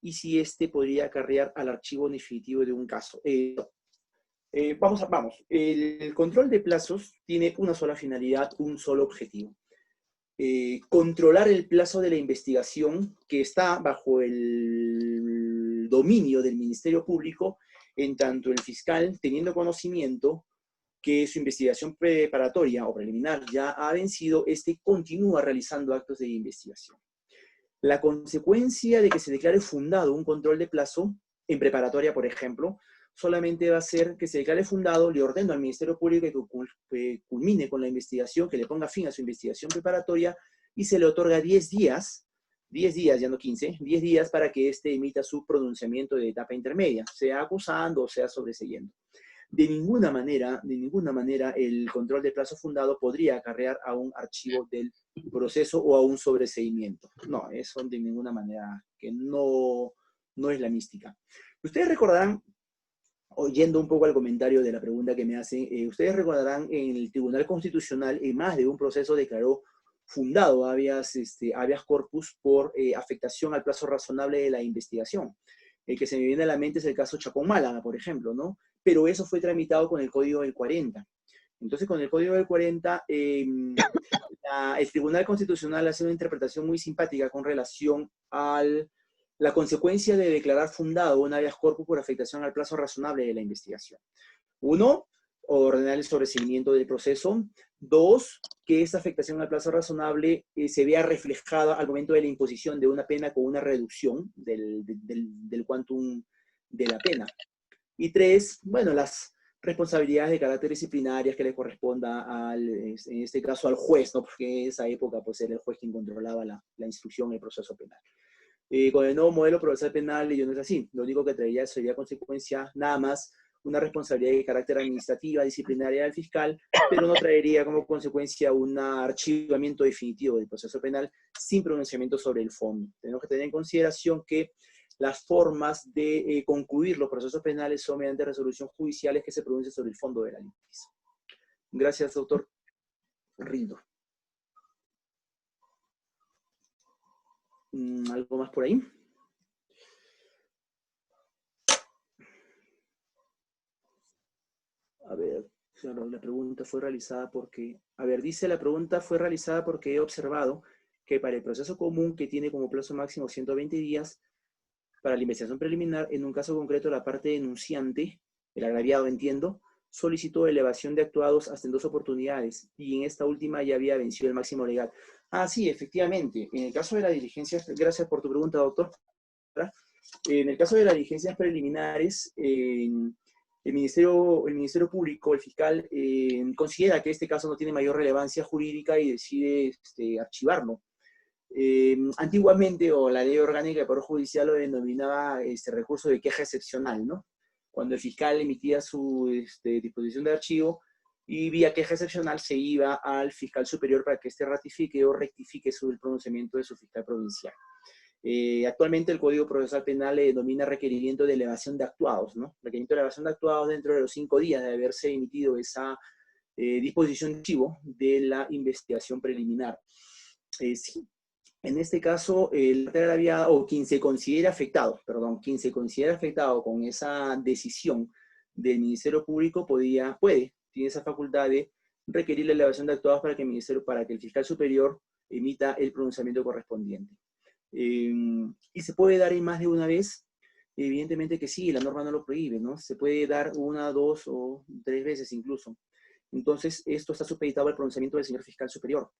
Y si este podría acarrear al archivo definitivo de un caso. Vamos. El control de plazos tiene una sola finalidad, un solo objetivo. Controlar el plazo de la investigación que está bajo el dominio del Ministerio Público, en tanto el fiscal, teniendo conocimiento que su investigación preparatoria o preliminar ya ha vencido, continúa realizando actos de investigación. La consecuencia de que se declare fundado un control de plazo, en preparatoria, por ejemplo, solamente va a ser que se declare fundado, le ordeno al Ministerio Público que culmine con la investigación, que le ponga fin a su investigación preparatoria, y se le otorga 10 días, ya no 15, 10 días para que emita su pronunciamiento de etapa intermedia, sea acusando o sea sobreseyendo. De ninguna manera el control de plazo fundado podría acarrear a un archivo del proceso o a un sobreseimiento. No, eso de ninguna manera, que no es la mística. Ustedes recordarán, oyendo un poco al comentario de la pregunta que me hacen, ustedes recordarán en el Tribunal Constitucional, en más de un proceso declaró fundado habeas corpus por afectación al plazo razonable de la investigación. El que se me viene a la mente es el caso Chacón Málaga, por ejemplo, ¿no? Pero eso fue tramitado con el Código del 40. Entonces, con el Código del 40, el Tribunal Constitucional hace una interpretación muy simpática con relación a la consecuencia de declarar fundado un habeas corpus por afectación al plazo razonable de la investigación. 1, ordenar el sobreseimiento del proceso. 2, que esta afectación al plazo razonable se vea reflejada al momento de la imposición de una pena con una reducción del quantum de la pena. Y 3, bueno, las responsabilidades de carácter disciplinarias que le corresponda en este caso al juez, ¿no? Porque en esa época pues era el juez quien controlaba la instrucción y el proceso penal. Con el nuevo modelo procesal penal ello no es así. Lo único que traería sería consecuencia nada más una responsabilidad de carácter administrativa, disciplinaria del fiscal, pero no traería como consecuencia un archivamiento definitivo del proceso penal sin pronunciamiento sobre el fondo. Tenemos que tener en consideración que las formas de concluir los procesos penales son mediante resoluciones judiciales que se pronuncian sobre el fondo de la litis. Gracias, doctor. Rindo. ¿Algo más por ahí? A ver, claro, la pregunta fue realizada porque... A ver, dice la pregunta fue realizada porque he observado que para el proceso común, que tiene como plazo máximo 120 días, para la investigación preliminar, en un caso concreto, la parte denunciante, el agraviado, entiendo, solicitó elevación de actuados hasta en 2 oportunidades, y en esta última ya había vencido el máximo legal. Ah, sí, efectivamente. En el caso de la diligencia, gracias por tu pregunta, doctor. En el caso de las diligencias preliminares, el Ministerio Público, el fiscal, considera que este caso no tiene mayor relevancia jurídica y decide archivarlo. Antiguamente, o la ley orgánica de Poder Judicial lo denominaba recurso de queja excepcional, ¿no? Cuando el fiscal emitía su disposición de archivo y vía queja excepcional se iba al fiscal superior para que éste ratifique o rectifique el pronunciamiento de su fiscal provincial. Actualmente el Código Procesal Penal le denomina requerimiento de elevación de actuados, ¿no? Requerimiento de elevación de actuados dentro de los 5 días de haberse emitido esa disposición de archivo de la investigación preliminar. Sí. En este caso, el agraviado, o quien se considera afectado con esa decisión del Ministerio Público tiene esa facultad de requerir la elevación de actuados para que el fiscal superior emita el pronunciamiento correspondiente. ¿Y se puede dar en más de una vez? Evidentemente que sí, la norma no lo prohíbe, ¿no? Se puede dar 1, 2 o 3 veces incluso. Entonces, esto está supeditado al pronunciamiento del señor fiscal superior.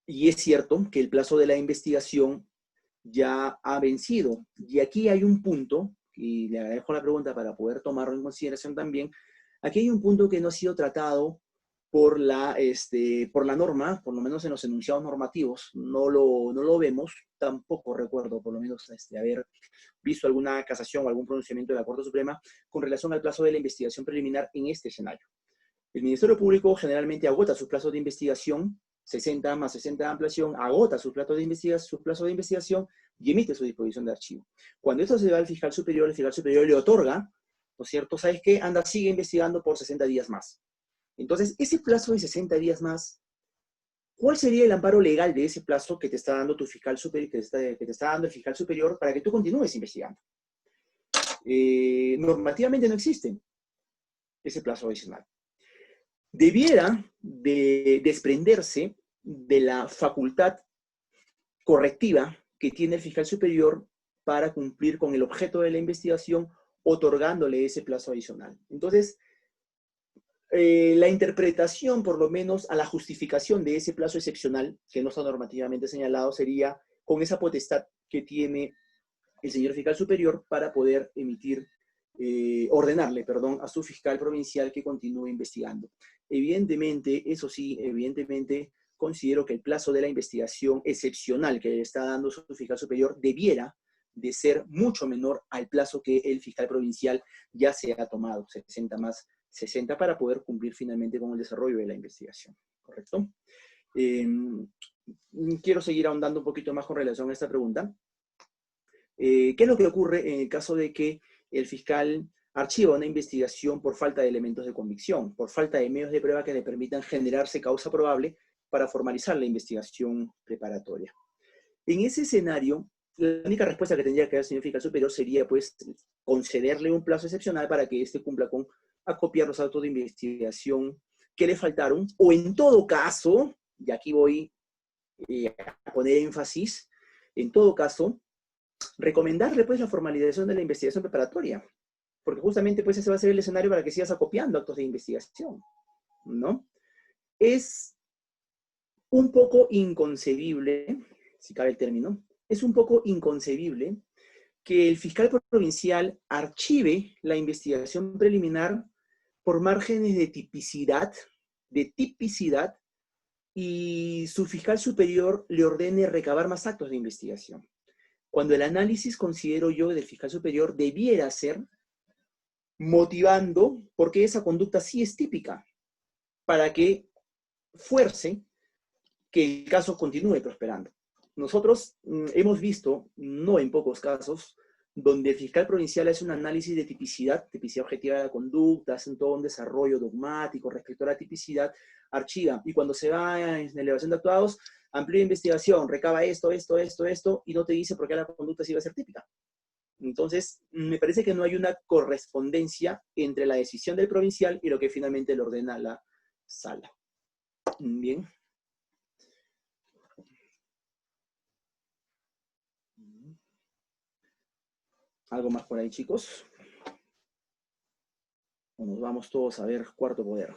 Y es cierto que el plazo de la investigación ya ha vencido. Y aquí hay un punto, y le agradezco la pregunta para poder tomarlo en consideración también, aquí hay un punto que no ha sido tratado por la norma, por lo menos en los enunciados normativos, no lo vemos, tampoco recuerdo por lo menos haber visto alguna casación o algún pronunciamiento de la Corte Suprema con relación al plazo de la investigación preliminar en este escenario. El Ministerio Público generalmente agota sus plazos de investigación 60 más 60 de ampliación, agota su plazo de investigación y emite su disposición de archivo. Cuando esto se va al fiscal superior, el fiscal superior le otorga, ¿no es cierto? ¿Sabes qué? Anda, sigue investigando por 60 días más. Entonces, ese plazo de 60 días más, ¿cuál sería el amparo legal de ese plazo que te está dando tu fiscal superior, que te está dando el fiscal superior para que tú continúes investigando? Normativamente no existe ese plazo adicional. Debiera de desprenderse de la facultad correctiva que tiene el fiscal superior para cumplir con el objeto de la investigación, otorgándole ese plazo adicional. Entonces, la interpretación, por lo menos, a la justificación de ese plazo excepcional, que no está normativamente señalado, sería con esa potestad que tiene el señor fiscal superior para poder ordenarle a su fiscal provincial que continúe investigando. Evidentemente, eso sí, considero que el plazo de la investigación excepcional que le está dando su fiscal superior debiera de ser mucho menor al plazo que el fiscal provincial ya se ha tomado, 60 más 60, para poder cumplir finalmente con el desarrollo de la investigación, ¿correcto? Quiero seguir ahondando un poquito más con relación a esta pregunta. ¿Qué es lo que ocurre en el caso de que el fiscal archiva una investigación por falta de elementos de convicción, por falta de medios de prueba que le permitan generarse causa probable para formalizar la investigación preparatoria? En ese escenario, la única respuesta que tendría que dar el señor fiscal superior sería, pues, concederle un plazo excepcional para que éste cumpla con acopiar los actos de investigación que le faltaron, o en todo caso, y aquí voy a poner énfasis, en todo caso, recomendarle, pues, la formalización de la investigación preparatoria, porque justamente, pues, ese va a ser el escenario para que sigas acopiando actos de investigación, ¿no? Es un poco inconcebible, si cabe el término, es un poco inconcebible que el fiscal provincial archive la investigación preliminar por márgenes de tipicidad, y su fiscal superior le ordene recabar más actos de investigación. Cuando el análisis, considero yo, del fiscal superior debiera ser motivando, porque esa conducta sí es típica, para que fuerce que el caso continúe prosperando. Nosotros hemos visto, no en pocos casos, donde el fiscal provincial hace un análisis de tipicidad objetiva de la conducta, hace todo un desarrollo dogmático respecto a la tipicidad, archiva, y cuando se va en elevación de actuados, amplía investigación, recaba esto, y no te dice por qué la conducta sí va a ser típica. Entonces, me parece que no hay una correspondencia entre la decisión del provincial y lo que finalmente le ordena la sala. Bien. ¿Algo más por ahí, chicos? O nos vamos todos a ver Cuarto Poder.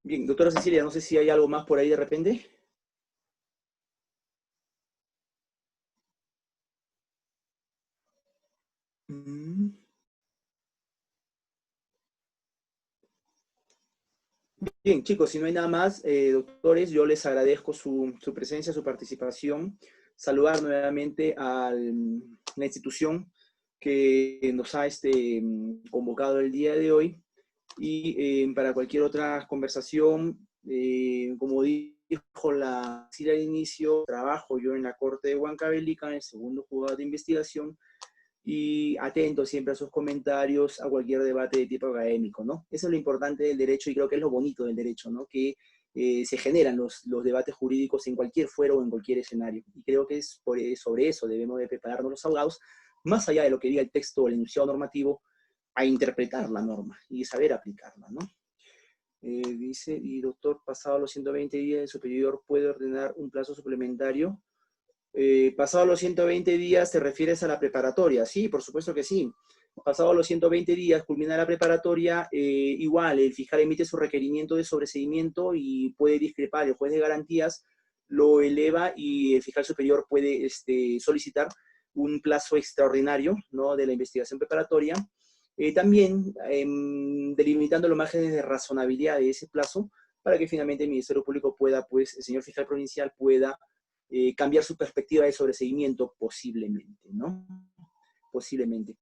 Bien, doctora Cecilia, no sé si hay algo más por ahí de repente. Bien, chicos, si no hay nada más, doctores, yo les agradezco su presencia, su participación. Saludar nuevamente a la institución que nos ha convocado el día de hoy. Y para cualquier otra conversación, como dijo la Cecilia al inicio, trabajo yo en la Corte de Huancavelica, en el segundo juzgado de investigación, y atento siempre a sus comentarios, a cualquier debate de tipo académico, ¿no? Eso es lo importante del derecho y creo que es lo bonito del derecho, ¿no? Que se generan los debates jurídicos en cualquier fuero o en cualquier escenario. Y creo que es sobre eso debemos de prepararnos los abogados, más allá de lo que diga el texto o el enunciado normativo, a interpretar la norma y saber aplicarla, ¿no? Dice, y doctor, pasado los 120 días, el superior puede ordenar un plazo suplementario. Pasado los 120 días, ¿te refieres a la preparatoria? Sí, por supuesto que sí. Pasados los 120 días, culmina la preparatoria, igual el fiscal emite su requerimiento de sobreseimiento y puede discrepar, el juez de garantías lo eleva y el fiscal superior puede solicitar un plazo extraordinario, ¿no?, de la investigación preparatoria. También delimitando los márgenes de razonabilidad de ese plazo para que finalmente el Ministerio Público pueda, pues, el señor fiscal provincial pueda cambiar su perspectiva de sobreseimiento posiblemente, ¿no? Posiblemente.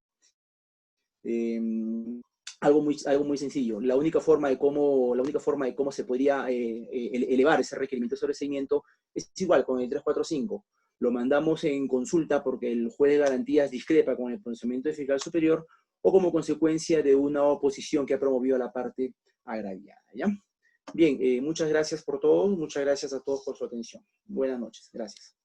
Algo muy sencillo. La única forma de cómo se podría elevar ese requerimiento de sobreseimiento es igual con el 345. Lo mandamos en consulta porque el juez de garantías discrepa con el pronunciamiento del fiscal superior o como consecuencia de una oposición que ha promovido a la parte agraviada, ¿ya? Bien, muchas gracias por todo. Muchas gracias a todos por su atención. Buenas noches. Gracias.